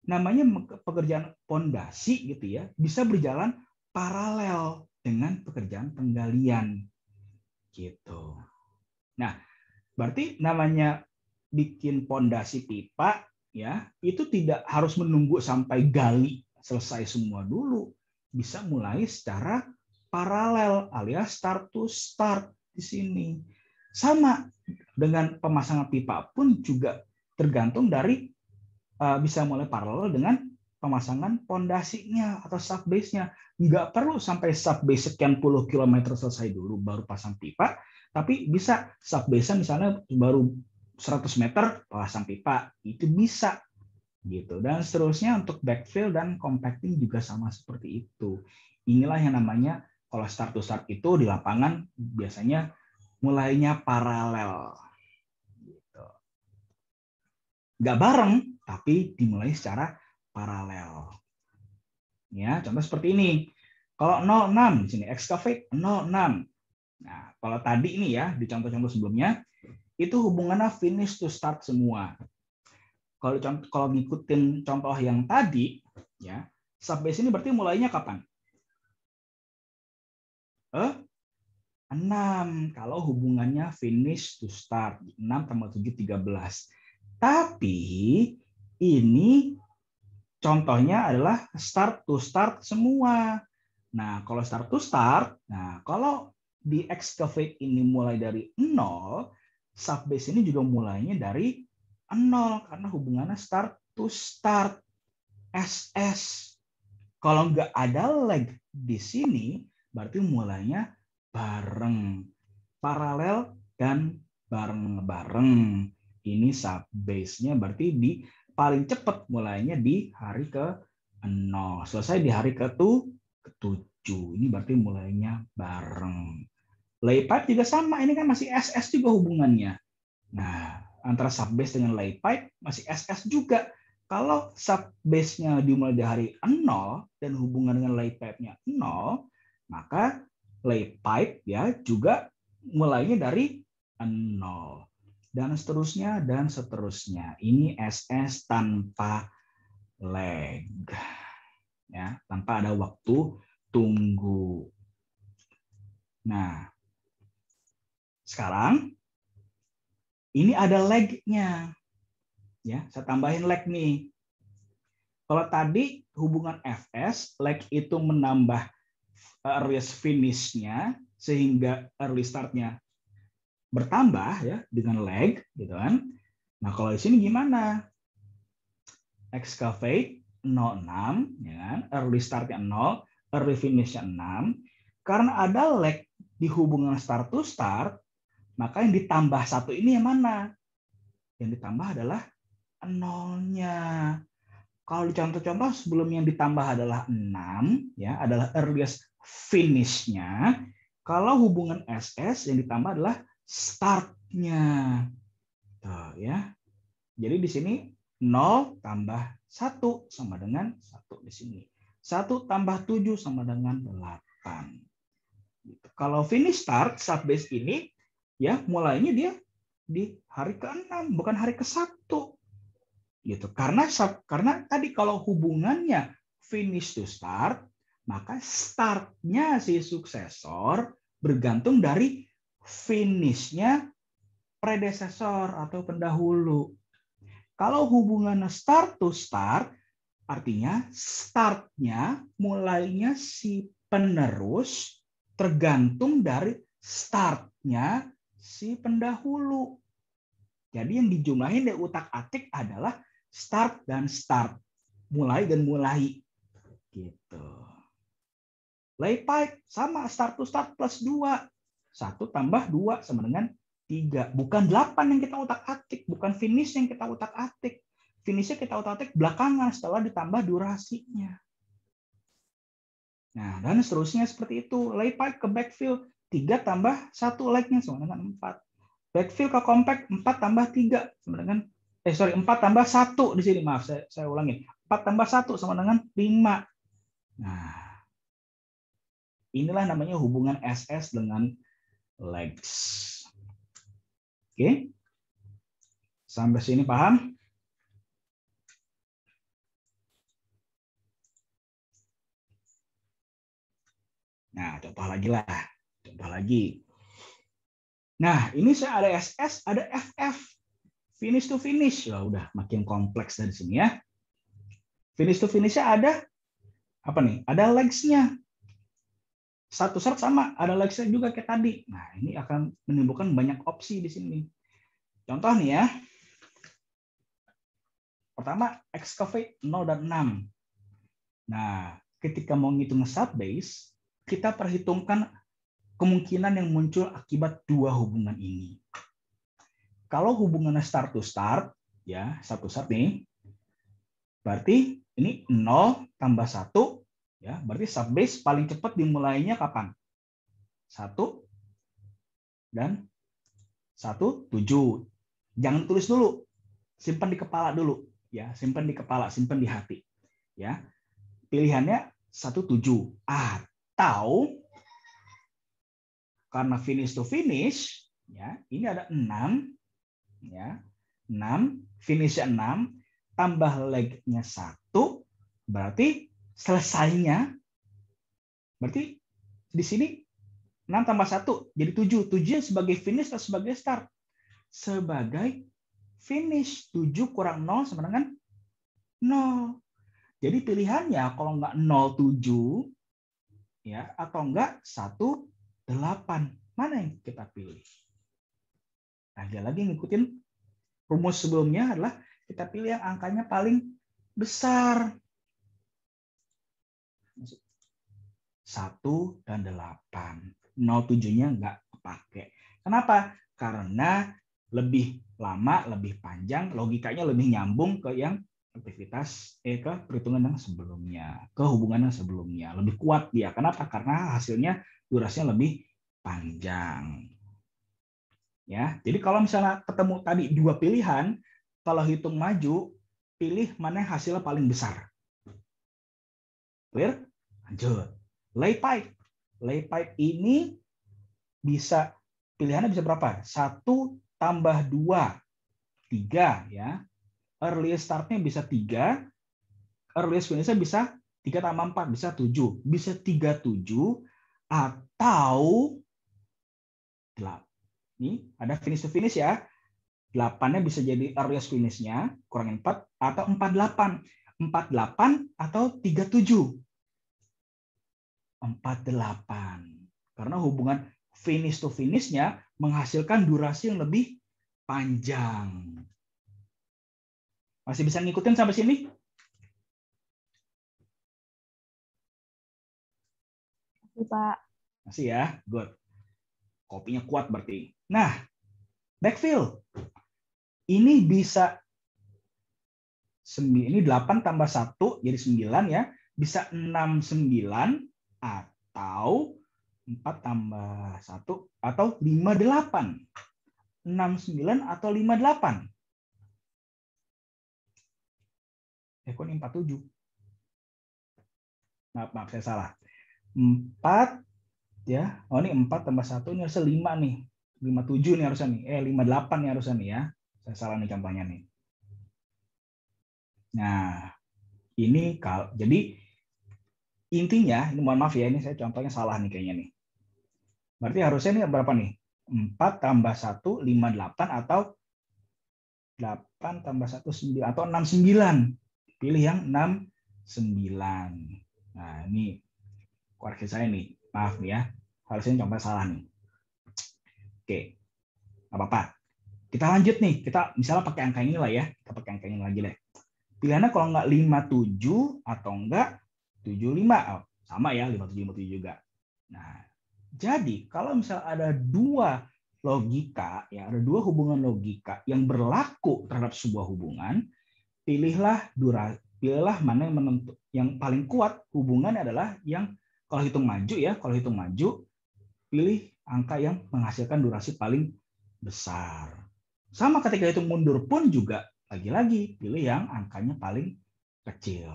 Namanya pekerjaan pondasi gitu ya, bisa berjalan paralel dengan pekerjaan penggalian gitu. Nah, berarti namanya bikin pondasi pipa ya, itu tidak harus menunggu sampai gali selesai semua dulu. Bisa mulai secara paralel alias start to start di sini. Sama dengan pemasangan pipa pun juga tergantung dari bisa mulai paralel dengan pemasangan pondasinya atau subbase-nya. Nggak perlu sampai subbase sekian puluh kilometer selesai dulu baru pasang pipa, tapi bisa subbase misalnya baru 100 meter pasang pipa, itu bisa gitu. Dan seterusnya untuk backfill dan compacting juga sama seperti itu. Inilah yang namanya kalau start to start itu di lapangan biasanya mulainya paralel. Gitu. Nggak bareng, tapi dimulai secara paralel. Ya, contoh seperti ini. Kalau 06 di sini excavate 06. Nah, kalau tadi ini ya di contoh-contoh sebelumnya itu hubungannya finish to start semua. Kalau ngikutin contoh yang tadi ya, subbase ini berarti mulainya kapan? 6. Kalau hubungannya finish to start. 6 tambah 7, 13. Tapi ini contohnya adalah start to start semua. Nah, kalau start to start, nah kalau di excavate ini mulai dari 0, subbase ini juga mulainya dari 0 karena hubungannya start to start. SS. Kalau nggak ada leg di sini, berarti mulainya bareng. Paralel dan bareng-bareng. Ini subbase-nya berarti di paling cepat mulainya di hari ke-0. Selesai di hari ke-7. Ini berarti mulainya bareng. Lay pipe juga sama. Ini kan masih SS juga hubungannya. Nah, antara subbase dengan lay pipe masih SS juga. Kalau subbase-nya dimulai di hari 0 dan hubungan dengan lay pipe-nya 0, maka lay pipe ya juga mulainya dari 0. Dan seterusnya, dan seterusnya. Ini SS tanpa leg. Ya, tanpa ada waktu tunggu. Nah, sekarang ini ada leg-nya. Ya, saya tambahin leg nih. Kalau tadi hubungan FS, leg itu menambah earliest finish-nya sehingga early start-nya bertambah ya dengan leg gitu kan. Nah, kalau di sini gimana? Excavate 06 ya kan, early start-nya 0, early finish-nya 6. Karena ada leg di hubungan start to start, maka yang ditambah satu ini yang mana? Yang ditambah adalah 0-nya. Kalau di contoh-contoh sebelum yang ditambah adalah 6, ya adalah earliest finish-nya. Kalau hubungan SS yang ditambah adalah start-nya. Tuh, ya. Jadi di sini 0 tambah 1 sama dengan 1 di sini. 1 tambah 7 sama dengan 8. Kalau finish start, subbase ini ya mulainya dia di hari ke-6, bukan hari ke-1. Gitu. Karena tadi kalau hubungannya finish to start, maka startnya si suksesor bergantung dari finishnya predesesor atau pendahulu. Kalau hubungannya start to start, artinya startnya mulainya si penerus tergantung dari startnya si pendahulu. Jadi yang dijumlahin dari utak-atik adalah start dan start. Mulai dan mulai. Gitu. Lay pipe sama start to start plus 2. 1 tambah 2 sama dengan 3. Bukan 8 yang kita utak-atik. Bukan finish yang kita utak-atik. Finishnya kita utak-atik belakangan setelah ditambah durasinya. Nah, dan seterusnya seperti itu. Lay pipe ke backfill. 3 tambah 1 leg-nya sama dengan 4. Backfill ke compact 4 tambah 3 sama dengan 4 tambah 1 di sini, maaf saya ulangi. 4 tambah 1 sama dengan 5. Nah, inilah namanya hubungan SS dengan legs. Oke. Sampai sini paham? Nah, contoh lagi lah. Contoh lagi. Nah, ini saya ada SS, ada FF. Finish to finish. Ya udah makin kompleks dari sini ya. Finish to finish-nya ada apa nih? Ada legs-nya. Satu start sama, ada legs-nya juga kayak tadi. Nah, ini akan menimbulkan banyak opsi di sini. Contoh nih ya. Pertama, excavate 0 dan 6. Nah, ketika mau ngitung subbase, kita perhitungkan kemungkinan yang muncul akibat dua hubungan ini. Kalau hubungannya start to start, ya, start to start nih, berarti ini 0 tambah 1, ya, berarti subbase paling cepat dimulainya kapan? 1 dan 1, 7. Jangan tulis dulu, simpan di kepala dulu, ya, simpan di kepala, simpan di hati, ya. Pilihannya 1, 7 atau karena finish to finish, ya, ini ada 6, ya, 6, finish-nya 6, tambah leg-nya 1, berarti selesainya, berarti di sini 6 tambah 1 jadi 7. 7 sebagai finish atau sebagai start? Sebagai finish. 7 kurang 0 sama dengan 0. Jadi pilihannya kalau nggak 07 ya atau enggak 18. Mana yang kita pilih? Lagi-lagi ngikutin rumus sebelumnya adalah kita pilih yang angkanya paling besar. 1 dan 8. 07-nya nggak kepake. Kenapa? Karena lebih lama, lebih panjang, logikanya lebih nyambung ke yang aktivitas ke perhitungan yang sebelumnya, ke hubungan yang sebelumnya. Lebih kuat dia. Kenapa? Karena hasilnya durasinya lebih panjang. Ya, jadi kalau misalnya ketemu tadi dua pilihan, kalau hitung maju, pilih mana yang hasilnya paling besar. Clear? Lanjut. Lay pipe. Lay pipe ini bisa pilihannya bisa berapa? 1 tambah 2, 3 ya. Earliest start-nya bisa 3, earliest finish-nya bisa 3 tambah 4, bisa 7. Bisa 37 atau 8. Ini ada finish to finish ya. 8-nya bisa jadi earliest finish-nya, kurangin 4, atau 48. 48 atau 37. 48. Karena hubungan finish to finish-nya menghasilkan durasi yang lebih panjang. Masih bisa ngikutin sampai sini? Masih, Pak. Masih ya? Good. Kopinya kuat berarti. Nah, backfill. Ini bisa ini 8 tambah 1 jadi 9 ya. Bisa 69 atau 4 tambah 1 atau 58. 69 atau 58. Kok ini 47? Maaf, saya salah. 4 ya. Oh, ini 4 tambah 1 ini harusnya 5 nih. 57 nih harusnya nih. 58 nih harusnya nih ya. Saya salah nih contohnya nih. Nah, ini jadi intinya, ini mohon maaf ya, ini saya contohnya salah nih kayaknya nih. Berarti harusnya ini berapa nih? 4 tambah 1, 58 atau 8 tambah 1, 9 atau 69. Pilih yang 69. Nah, ini koreksi saya nih. Maaf nih ya. Harusnya contoh salah nih. Oke. Nggak apa-apa. Kita lanjut nih. Kita misalnya pakai angka ini lah ya. Kita pakai angka ini lagi deh. Pilihannya kalau nggak 57 atau enggak 75. Oh, sama ya, 57, 57 juga. Nah, jadi kalau misalnya ada dua logika, ya ada dua hubungan logika yang berlaku terhadap sebuah hubungan, pilihlah mana yang menentu, yang paling kuat hubungan adalah yang kalau hitung maju ya, kalau hitung maju pilih angka yang menghasilkan durasi paling besar. Sama ketika hitung mundur pun juga lagi-lagi pilih yang angkanya paling kecil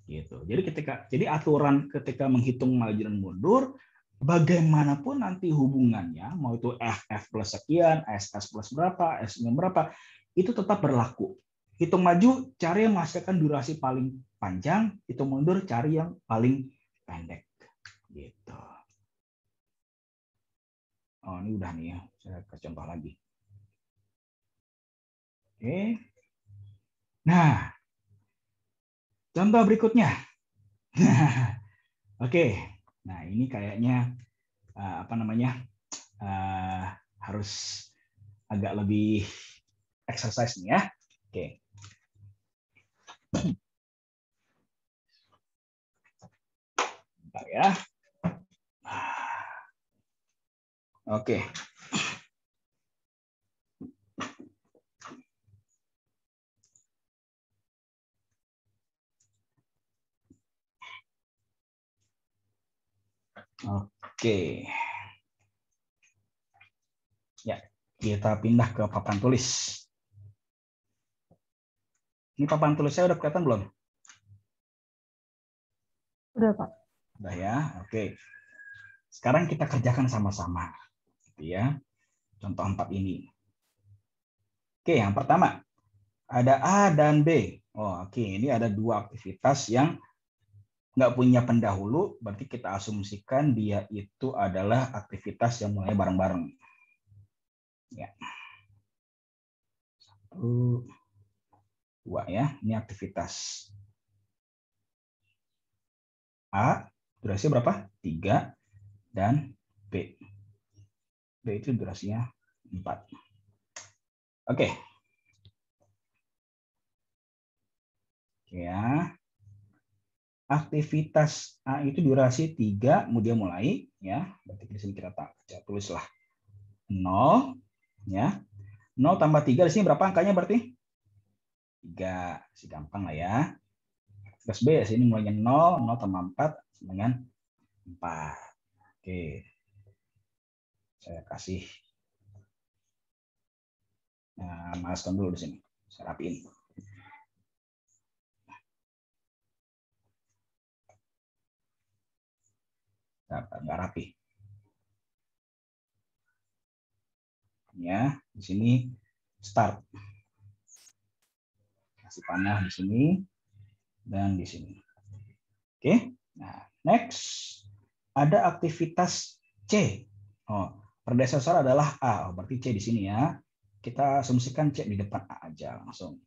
gitu. Jadi aturan ketika menghitung maju dan mundur, bagaimanapun nanti hubungannya, mau itu FF plus sekian, SS plus berapa, S-nya berapa, itu tetap berlaku. Hitung maju cari yang menghasilkan durasi paling panjang, hitung mundur cari yang paling pendek gitu. Oh, ini udah nih ya, saya kasih contoh lagi. Oke. Nah, contoh berikutnya. Oke. Nah, ini kayaknya harus agak lebih exercise nih ya. Oke. Bentar ya. Oke. Oke. Ya, kita pindah ke papan tulis. Ini papan tulis saya udah kelihatan belum? Udah, Pak. Udah ya, oke. Sekarang kita kerjakan sama-sama. Gitu ya. Contoh 4 ini. Oke, yang pertama. Ada A dan B. Oh, oke. Ini ada dua aktivitas yang nggak punya pendahulu, berarti kita asumsikan dia itu adalah aktivitas yang mulai bareng-bareng. Ya. 1, 2 ya, ini aktivitas. A, durasi berapa? 3, dan B. B itu durasinya 4. Oke. Ya. Aktivitas A itu durasi 3, kemudian mulai ya. Berarti di sini kita tulislah 0 ya. 0 tambah 3 di sini berapa angkanya berarti? 3. Si gampang lah ya. Aktivitas B di sini mulainya 0, 0 tambah 4 dengan 4. Oke. Saya kasih milestone dulu di sini. Saya rapiin. Nggak rapi. Ya, di sini start. Kasih panah di sini dan di sini. Oke. Nah, next ada aktivitas C. Oh, predesesor adalah A. Oh, berarti C di sini ya. Kita asumsikan C di depan A aja langsung.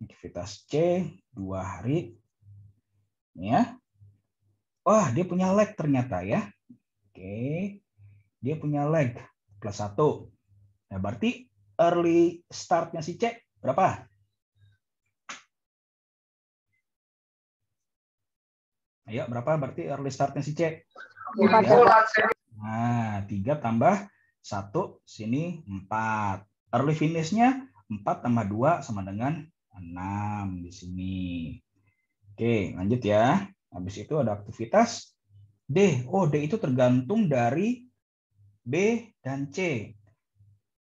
Aktivitas C 2 hari. Ya. Wah, dia punya lag ternyata ya. Oke. Dia punya lag +1. Nah, berarti early start-nya si C berapa? Ayo, berapa berarti early start-nya si C? 4. Nah, 3 tambah 1, sini 4. Early finish-nya 4 tambah 2 sama dengan 6 di sini. Oke, lanjut ya. Habis itu ada aktivitas D. Oh, D itu tergantung dari B dan C.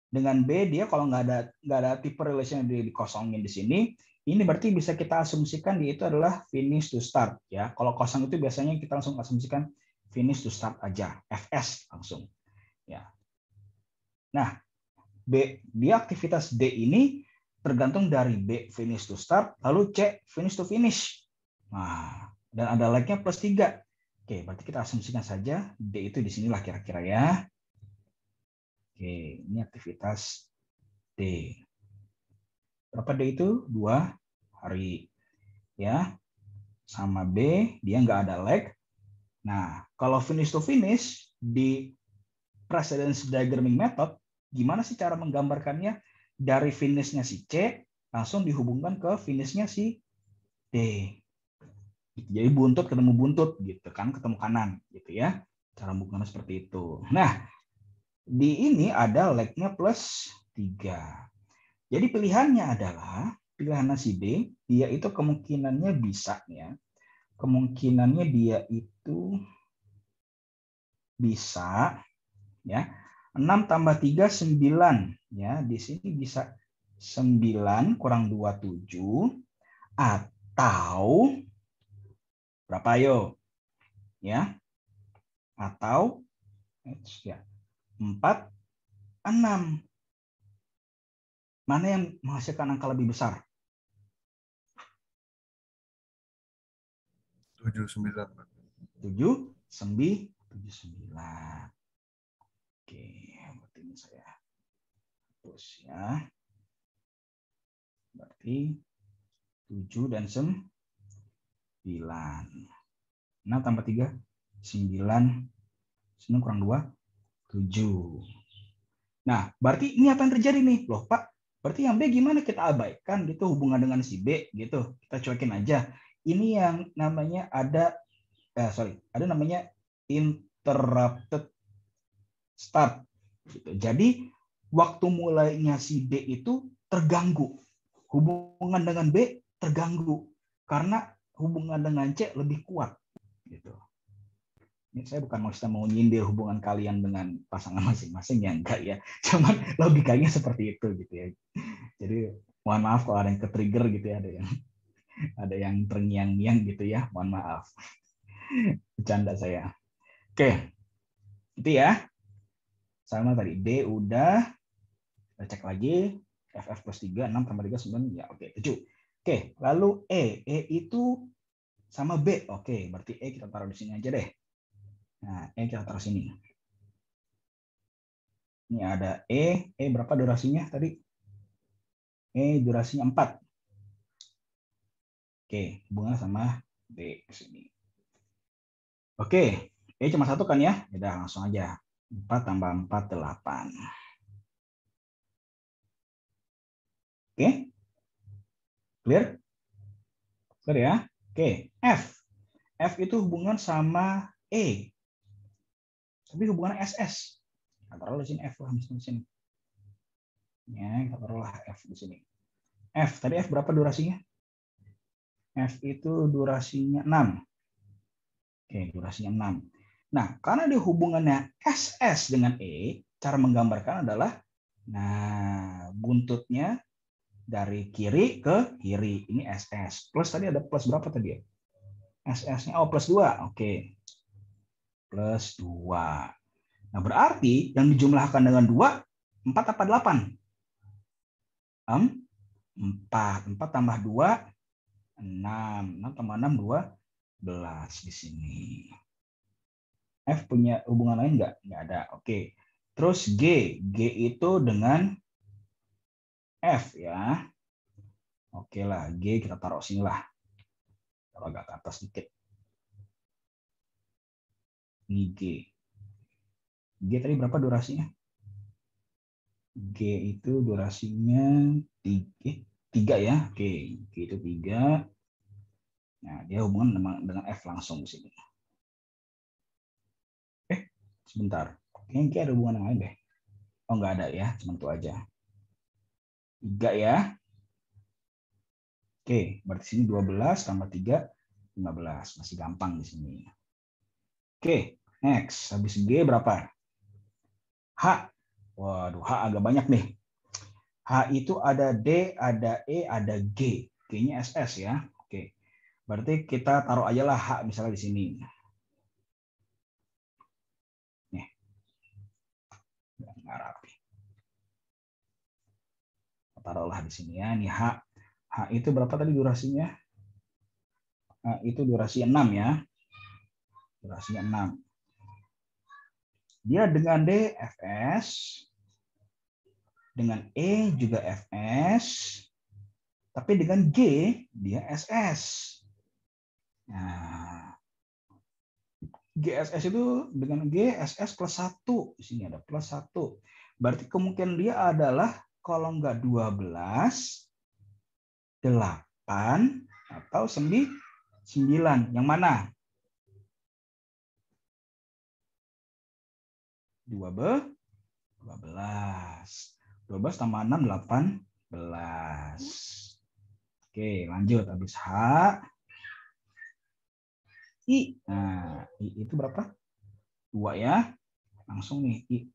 Dengan B dia kalau nggak ada tipe relation yang dikosongin di sini, ini berarti bisa kita asumsikan dia itu adalah finish to start ya. Kalau kosong itu biasanya kita langsung asumsikan finish to start aja, FS langsung. Ya. Nah, B dia aktivitas D ini tergantung dari B finish to start, lalu C finish to finish. Nah, dan ada like-nya +3. Oke, berarti kita asumsikan saja D itu di sinilah kira-kira ya. Oke, ini aktivitas D. Berapa D itu? 2 hari. Ya. Sama B, dia nggak ada lag. Nah, kalau finish to finish di precedence diagramming method, gimana sih cara menggambarkannya? Dari finish-nya si C, langsung dihubungkan ke finish-nya si D. Jadi buntut ketemu buntut, gitu kan, ketemu kanan, gitu ya. Cara menghubungkan seperti itu. Nah, di ini ada lag-nya +3. Jadi pilihannya adalah pilihan si B, dia itu kemungkinannya bisa ya. Kemungkinannya dia itu bisa ya. 6 tambah 3 9 ya. Di sini bisa 9 kurang 2 7 atau berapa ayo? Ya. Atau ya 4 6. Mana yang menghasilkan angka lebih besar? 7, 9. 7, 9. Oke, berarti ini saya hapus ya. Berarti 7 dan 9. 6 tambah 3, 9. 9 kurang 2, 7. Nah, berarti ini apa yang terjadi nih? Loh, Pak, berarti yang B gimana kita abaikan gitu hubungan dengan si B gitu. Kita cuekin aja. Ini yang namanya ada namanya interrupted start. Gitu. Jadi waktu mulainya si B itu terganggu. Hubungan dengan B terganggu karena hubungan dengan C lebih kuat. Gitu. Ini saya bukan maksudnya mau nyindir hubungan kalian dengan pasangan masing-masing ya enggak ya. Cuman logikanya seperti itu gitu ya. Jadi mohon maaf kalau ada yang ke-trigger gitu ya, ada yang terngiang-ngiang gitu ya. Mohon maaf. Bercanda saya. Oke. Itu ya. Sama tadi D udah. Kita cek lagi. FF +3, 6 tambah 3, 9. Ya oke, 7. Oke, lalu E. E itu sama B. Oke, berarti E kita taruh di sini aja deh. Nah, E kita taruh sini. Ini ada E. E berapa durasinya tadi? E durasinya 4. Oke, hubungan sama B ke sini. Oke, E cuma 1 kan ya? Udah langsung aja. 4 tambah 4, 8. Oke? Clear? Clear ya? Oke, F. F itu hubungan sama E. Tapi hubungan SS. Kita taruh di sini F lah, di sini. Ya, kita taruhlah F di sini. F, tadi F berapa durasinya? F itu durasinya 6. Oke, durasinya 6. Nah, karena dia hubungannya SS dengan E, cara menggambarkan adalah, nah, buntutnya dari kiri ke kiri. Ini SS. Plus tadi ada plus berapa tadi ya? SS-nya, oh plus 2. Oke. Plus 2. Nah, berarti yang dijumlahkan dengan 2, 4 apa 8? 4. 4 tambah 2, 6. 6 tambah 6, 12 di sini. F punya hubungan lain nggak? Nggak ada. Oke. Terus G. G itu dengan F ya. Oke lah. G kita taruh sini lah. Taruh agak ke atas sedikit. Ini G. G tadi berapa durasinya? G itu durasinya 3 ya. Oke. G itu 3. Nah, dia hubungan dengan F langsung di sini. Sebentar. Kayaknya ada hubungan yang lain deh. Oh, nggak ada ya. Cuma itu aja. 3 ya. Oke, berarti sini 12 tambah 3, 15. Masih gampang di sini. Oke, next. Habis G berapa? H. Waduh, H agak banyak nih. H itu ada D, ada E, ada G. G-nya SS ya. Oke. Berarti kita taruh aja lah H misalnya di sini. Nih. Nggak rapi. Taruhlah di sini ya. Ini H. H itu berapa tadi durasinya? H itu durasi 6 ya. Durasinya 6. Dia dengan D Fs, dengan E juga Fs, tapi dengan G dia SS. Nah, GSS itu dengan G SS plus 1. Di sini ada plus 1. Berarti kemungkinan dia adalah kalau enggak 12, 8, atau 9. Yang mana? 12. 12 tambah 6, 18. Oke, lanjut. Habis H. I. Nah, I itu berapa? 2 ya. Langsung nih I.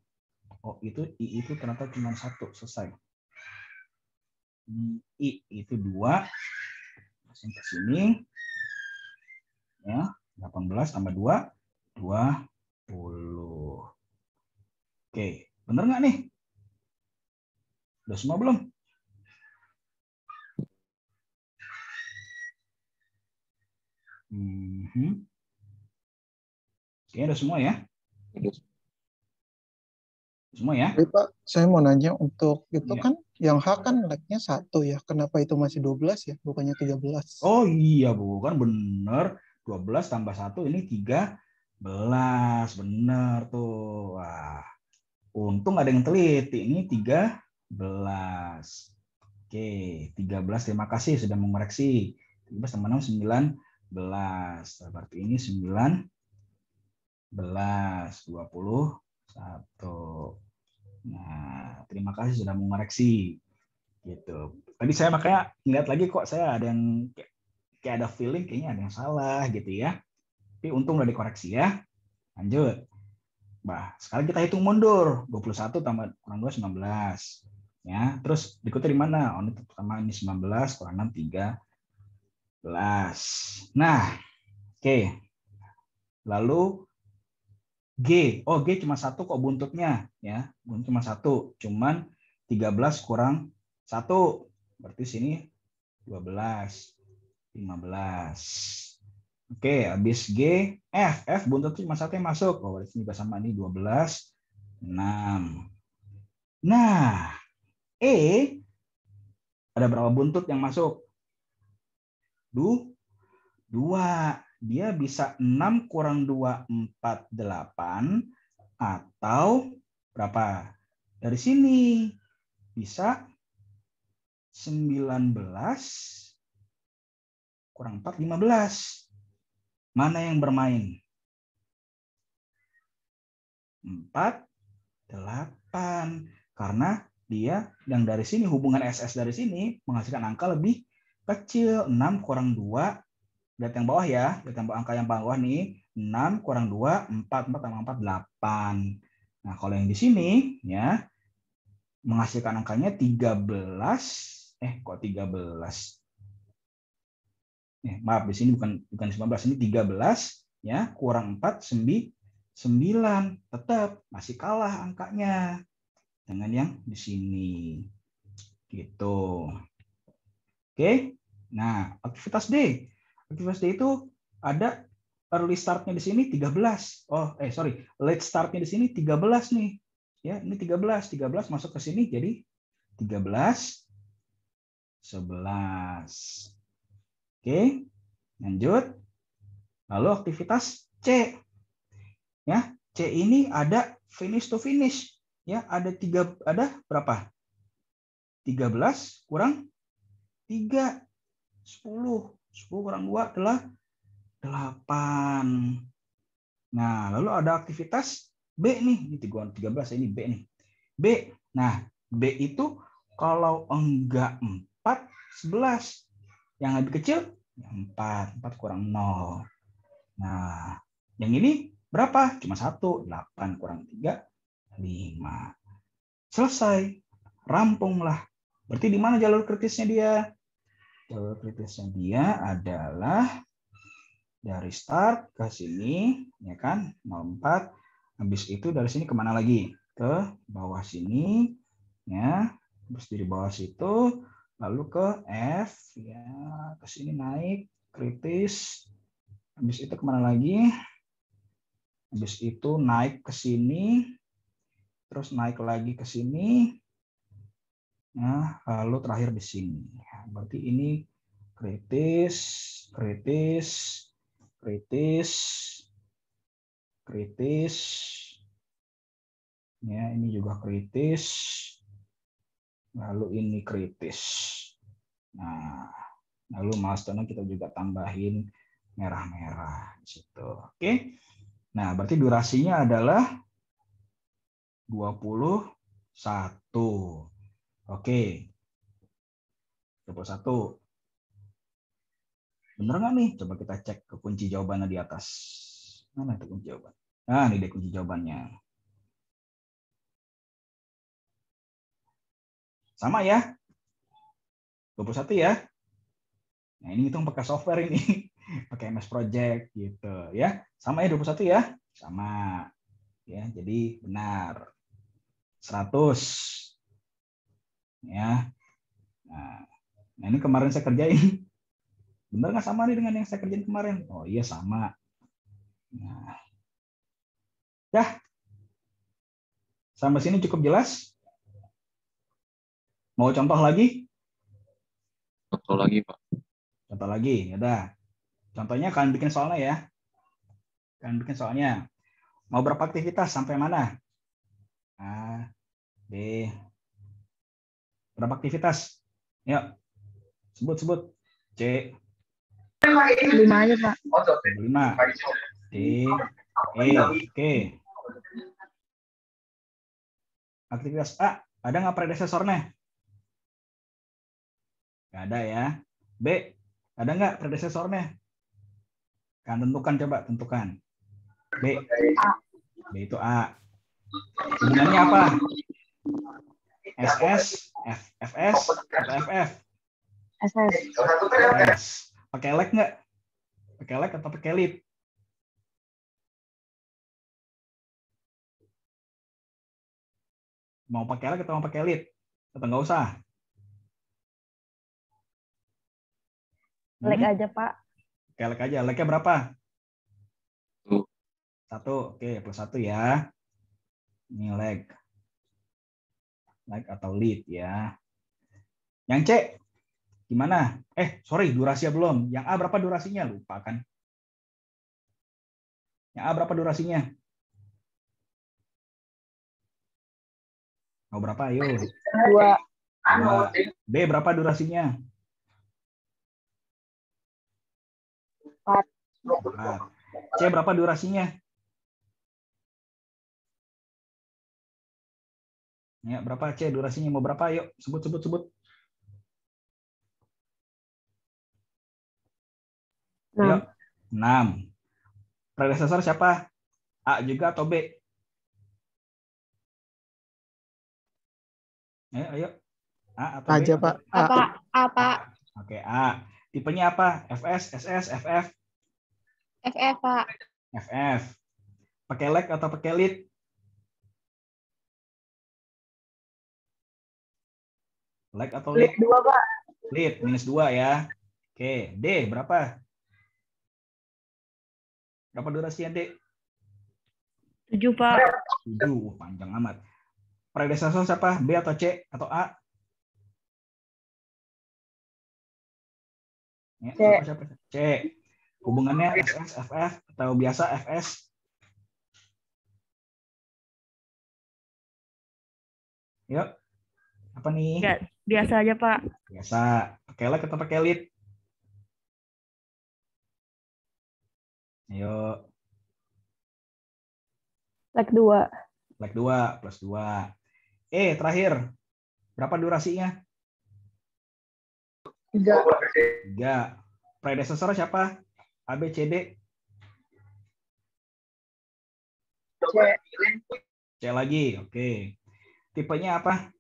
Oh, I itu ternyata cuma 1. Selesai. I itu 2. Langsung ke sini. Ya, 18 tambah 2, 20. Oke, bener nggak nih? Udah semua belum? Oke, udah semua ya? Semua ya? Tapi Pak, saya mau nanya untuk itu Iya. kan yang H kan like-nya 1 ya. Kenapa itu masih 12 ya, bukannya 13? Oh iya, bukan bener. 12 tambah 1 ini 13. Bener tuh. Wah, untung ada yang teliti. Ini 13. Oke, 13. Terima kasih sudah mengoreksi. 13 tambah 6, 19. Berarti ini 19, 21. Nah, terima kasih sudah mengoreksi. Gitu. Tadi saya makanya ngeliat lagi kok saya ada yang kayak ada feeling kayaknya ada yang salah gitu ya. Tapi untung udah dikoreksi ya. Lanjut. Bah, sekarang kita hitung mundur. 21 tambah kurang 2, 19. Ya, terus berikutnya di mana? Oh, ini pertama ini 19 kurang 6, 13. Nah, oke. Lalu G. Oh, G cuma 1 kok buntutnya ya. Buntut cuma 1. Cuman 13 kurang 1. Berarti sini 12, 15. Oke, habis G, F buntut cuma satu yang masuk. Oh, di sini juga sama nih 12, 6. Nah, E ada berapa buntut yang masuk? 2. Dia bisa 6 kurang 2, 4, 8. Atau berapa? Dari sini bisa 19 kurang 4, 15. Mana yang bermain? 4, 8. Karena dia yang dari sini, hubungan SS dari sini menghasilkan angka lebih kecil. 6 kurang 2. Lihat yang bawah ya. Lihat yang angka yang bawah nih. 6 kurang 2, 4. 4 tambah 4, 8. Nah, kalau yang di sini ya menghasilkan angkanya 13. Kok 13? Maaf, di sini bukan 19, ini 13 ya, kurang 4, 9. Tetap masih kalah angkanya dengan yang di sini. Gitu. Oke. Nah, aktivitas D. Aktivitas D itu ada early start-nya di sini 13. Late start-nya di sini 13 nih. Ya, ini 13 masuk ke sini jadi 13, 11. Oke, lanjut. Lalu aktivitas C. Ya, C ini ada finish to finish. Ya, ada berapa? 13 kurang 3, 10. 10 kurang 2 adalah 8. Nah, lalu ada aktivitas B nih. Ini 13, ini B nih. B. Nah, B itu kalau enggak 4, 11. Yang lebih kecil 4 kurang 0. Nah, yang ini berapa? Cuma 1, 8 kurang 3, 5. Selesai. Rampunglah. Berarti di mana jalur kritisnya dia? Jalur kritisnya dia adalah dari start ke sini, ya kan? 04. Habis itu dari sini kemana lagi? Ke bawah sini, ya. Habis dari bawah situ, lalu ke F, ya, ke sini naik, kritis. Habis itu kemana lagi? Habis itu naik ke sini, terus naik lagi ke sini, nah, lalu terakhir di sini. Berarti ini kritis, kritis, kritis, kritis. Ya, ini juga kritis. Lalu ini kritis. Nah, lalu milestone kita juga tambahin merah-merah di situ. Oke. Nah, berarti durasinya adalah 21. Oke. 21. Bener nggak nih? Coba kita cek ke kunci jawabannya di atas. Mana itu kunci jawaban? Nah, ini deh kunci jawabannya. Sama ya? 21 ya? Nah, ini hitung pakai software ini. Pakai MS Project gitu ya. Sama ya 21 ya? Sama. Ya, jadi benar. 100. Ya. Nah, ini kemarin saya kerjain. Benar nggak sama nih dengan yang saya kerjain kemarin? Oh iya sama. Nah. Ya. Sampai sini cukup jelas? Mau contoh lagi? Contoh lagi, Pak. Contoh lagi, ya udah. Contohnya kalian bikin soalnya ya. Kalian bikin soalnya. Mau berapa aktivitas sampai mana? A, B. Berapa aktivitas? Yuk. Sebut. C. 5 aja, Pak. 5. D. E. Oke. Aktivitas A. Ada nggak predesesornya? Nggak ada ya. B. Ada nggak predesesornya? Kan tentukan. B. B itu A. Hubungannya apa? SS, FS, atau FF? SS. Pakai leg nggak? Pakai leg atau pakai lead? Mau pakai leg atau mau pakai lead? Atau nggak usah? Leg aja, Pak. Pakai leg aja. Legnya berapa? 1. 1. Oke, plus 1 ya. Ini leg. Leg atau lead ya. Yang C, gimana? Sorry, durasinya belum. Yang A berapa durasinya? Lupa kan? Yang A berapa durasinya? Mau berapa? Ayo. 2. 2. B berapa durasinya? 4. 4. C berapa durasinya? Ya, berapa C durasinya? Mau berapa? Yuk, sebut. Yuk, 6. Predesesor siapa? A juga atau B? Ayo. A atau B? Aja, Pak. A. Apa? Oke, A. Tipenya apa? FS, SS, FF? FF, Pak. FF. Pakai leg atau pakai lead? Leg atau lead? 2, Pak. Lead, -2 ya. Oke, D berapa? Berapa durasinya, D? 7, Pak. 7, panjang amat. Predesesor siapa? B atau C atau A? Ya, C. siapa? C. Hubungannya SS, FF atau biasa FS? Yuk. Apa nih? Biasa aja, Pak. Biasa. Pakai leg atau pakai lead? Ayo. Leg 2. Leg 2 plus 2. Terakhir. Berapa durasinya? 3. 3. Predesesor siapa? A, B, C, D? C. C lagi. Oke. Tipenya apa?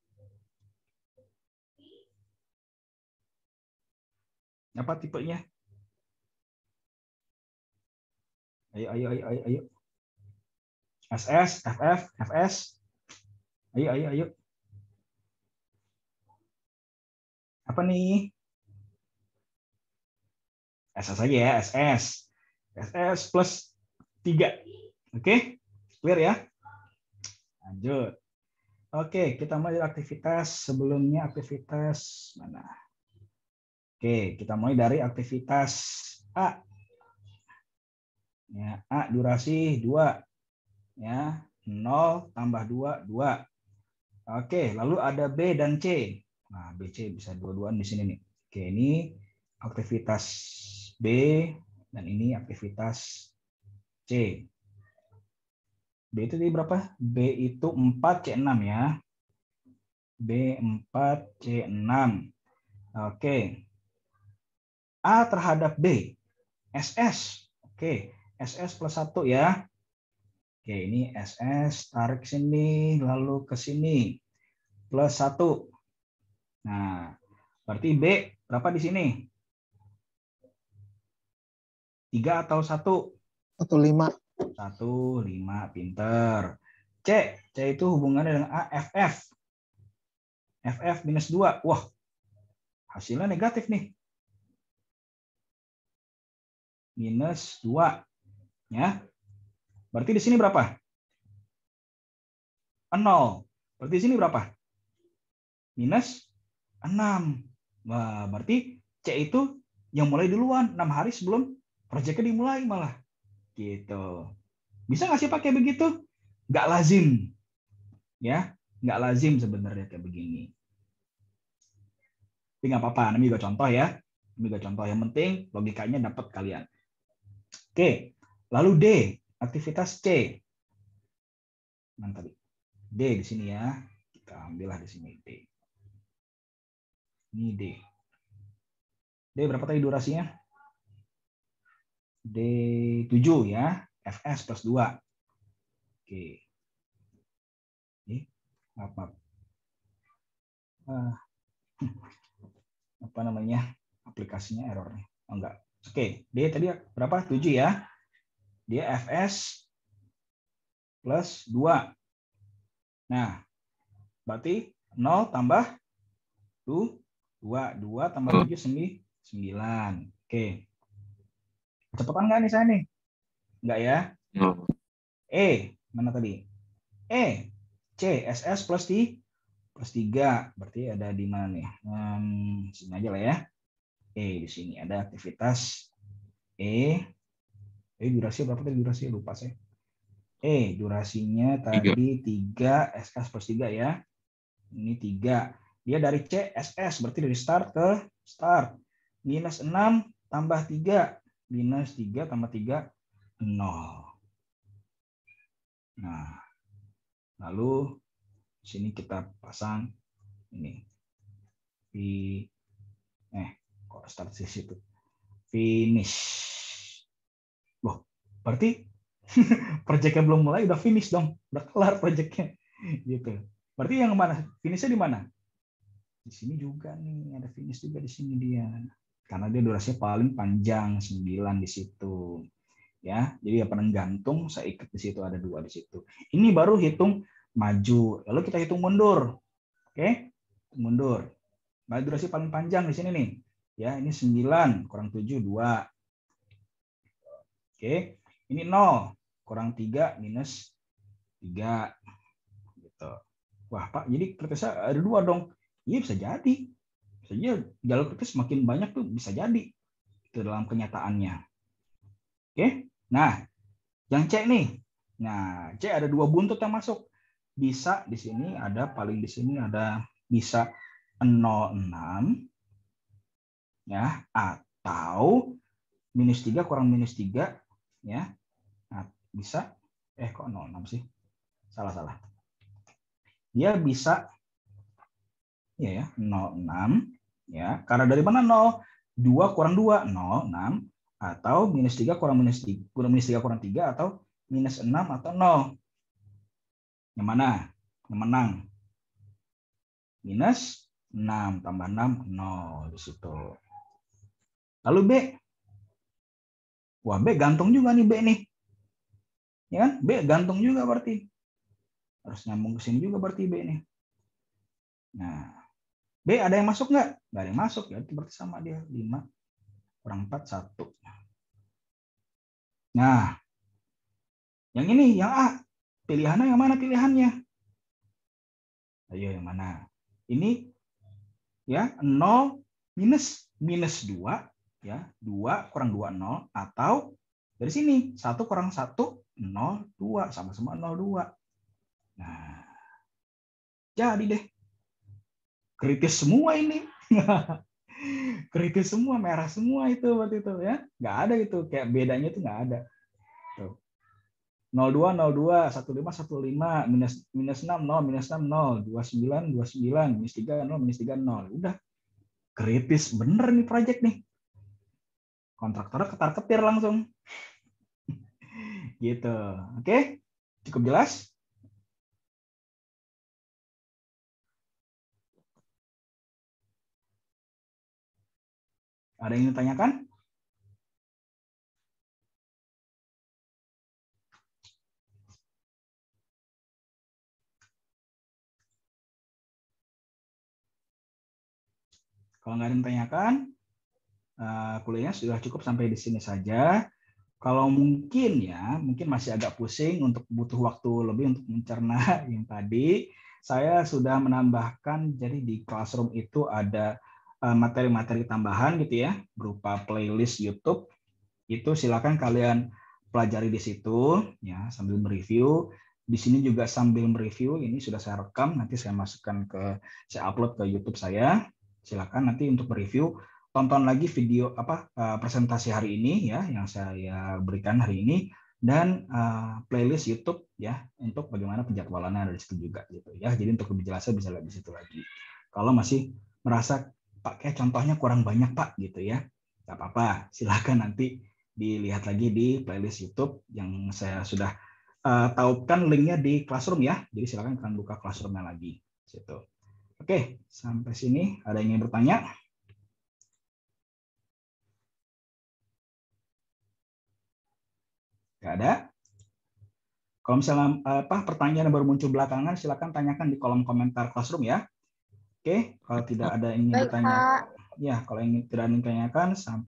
Apa tipenya? Ayo. SS, FF, FS. Ayo. Apa nih? SS aja ya, SS. SS plus 3. Oke? Clear ya? Lanjut. Oke, kita mulai dari aktivitas. Sebelumnya aktivitas mana? Oke, kita mulai dari aktivitas A. Ya, A durasi 2. Ya, 0 tambah 2, 2. Oke, lalu ada B dan C. Nah, B, C bisa dua-duaan di sini nih. Oke, ini aktivitas B dan ini aktivitas C. B itu tadi berapa? B itu 4, C6 ya. B 4, C6. Oke. A terhadap B. SS. Oke, SS plus 1 ya. Oke, ini SS tarik sini lalu ke sini plus 1. Nah, berarti B berapa di sini? 3 atau 1? 1,5. 1,5, pinter. C itu hubungannya dengan A, FF. FF minus 2. Wah, hasilnya negatif nih. Minus 2. Ya. Berarti di sini berapa? 0. Berarti di sini berapa? Minus 6. Wah, berarti C itu yang mulai duluan 6 hari sebelum proyeknya dimulai malah. Gitu. Bisa nggak sih pakai begitu? Nggak lazim. Ya, nggak lazim sebenarnya kayak begini. Tapi nggak apa-apa, ini juga contoh ya. Ini juga contoh. Yang penting logikanya dapat kalian. Oke, lalu D, aktivitas C. Mana tadi? D di sini ya. Kita ambillah di sini D. Ini D. D berapa tadi durasinya? D7 ya. FS plus 2. Oke. Ini apa? Apa namanya? Aplikasinya error nih. Oh, enggak. Oke, D tadi berapa? 7 ya. Dia FS plus 2. Nah, berarti 0 tambah 2 tambah 7, 9. Oke. Cepetan nggak nih saya nih? Nggak ya? No. Mana tadi? C, SS plus 3. Berarti ada di mana nih? Sini aja lah ya. Di sini ada aktivitas durasi berapa tadi? Durasi lupa saya. Durasinya tadi 3, SS plus 3 ya. Ini 3. Dia dari C, SS. Berarti dari start ke start. Minus 6 tambah 3. Minus 3 tambah 3, 0. Nah, lalu sini kita pasang ini. Kok start di situ? Finish. Loh, berarti proyeknya belum mulai udah finish dong. Udah kelar proyeknya. Gitu. Berarti yang mana? Finishnya di mana? Di sini juga nih, ada finish juga di sini dia. Karena dia durasinya paling panjang, 9 di situ. Ya, jadi ya gantung, saya ikat di situ, ada 2 di situ. Ini baru hitung maju. Lalu kita hitung mundur. Oke? Mundur. Nah, durasi paling panjang di sini nih. Ya, ini 9 kurang 7 2. Oke. Ini 0 kurang 3 minus 3. Gitu. Wah, Pak, jadi kertasnya ada 2 dong. Iya, bisa jadi. Bisa jadi jalur kertas semakin banyak tuh bisa jadi. Itu dalam kenyataannya. Oke. Nah, yang C nih. Nah, C ada 2 buntut yang masuk. Bisa di sini ada, paling di sini ada bisa 0,6 ya, atau minus 3 kurang minus 3 ya. Nah, bisa kok 0,6 sih? Salah. Dia bisa ya 0,6 ya. Karena dari mana 0? 2 kurang 2, 0,6, atau minus 3 kurang minus 3, kurang 3, atau minus 6 atau 0. Yang mana? Yang menang. Minus 6 tambah 6, 0 di situ. Lalu B. Wah, B gantung juga nih B nih. Ya kan? B gantung juga berarti. Harus nyambung ke sini juga berarti B nih. Nah, B ada yang masuk nggak? Nggak ada yang masuk, ya berarti sama dia. 5 kurang 4, 1. Nah, yang ini, yang A. Pilihannya yang mana pilihannya? Ayo, yang mana? Ini ya 0 minus 2 ya, 2 kurang 2, 0, atau dari sini 1 kurang 1, 0, 2, sama-sama 0,2. Nah, jadi deh. Kritis semua ini. Kritis semua, merah semua itu waktu itu ya. Nggak ada itu, kayak bedanya itu nggak ada. Tuh. 02, 02, 15, 15, minus 6, 0, minus 6, 0, 29, 29, minus 3, 0, minus 3, 0. Udah. Kritis bener nih proyek nih. Kontraktornya ketar-ketir langsung. Gitu. Oke? Cukup jelas? Ada yang ingin ditanyakan? Kalau nggak ada yang ditanyakan, kuliahnya sudah cukup sampai di sini saja. Kalau mungkin ya, mungkin masih agak pusing untuk butuh waktu lebih untuk mencerna yang tadi, saya sudah menambahkan, jadi di Classroom itu ada materi-materi tambahan gitu ya, berupa playlist YouTube. Itu silakan kalian pelajari di situ ya, sambil mereview. Di sini juga sambil mereview, ini sudah saya rekam, nanti saya masukkan saya upload ke YouTube saya. Silakan nanti untuk mereview, tonton lagi video presentasi hari ini ya yang saya berikan hari ini, dan playlist YouTube ya untuk bagaimana penjadwalannya ada di situ juga gitu ya. Jadi untuk lebih jelasnya bisa lihat di situ lagi. Kalau masih merasa Pak kayak contohnya kurang banyak Pak gitu ya, nggak apa-apa, silakan nanti dilihat lagi di playlist YouTube yang saya sudah tautkan linknya di Classroom ya. Jadi silakan kalian buka Classroom-nya lagi situ. Oke, sampai sini ada yang ingin bertanya? Nggak ada? Kalau misalnya pertanyaan yang baru muncul belakangan, silakan tanyakan di kolom komentar Classroom ya. Oke, kalau tidak ada yang ingin bertanya, ya kalau ingin tidak ingin ditanyakan,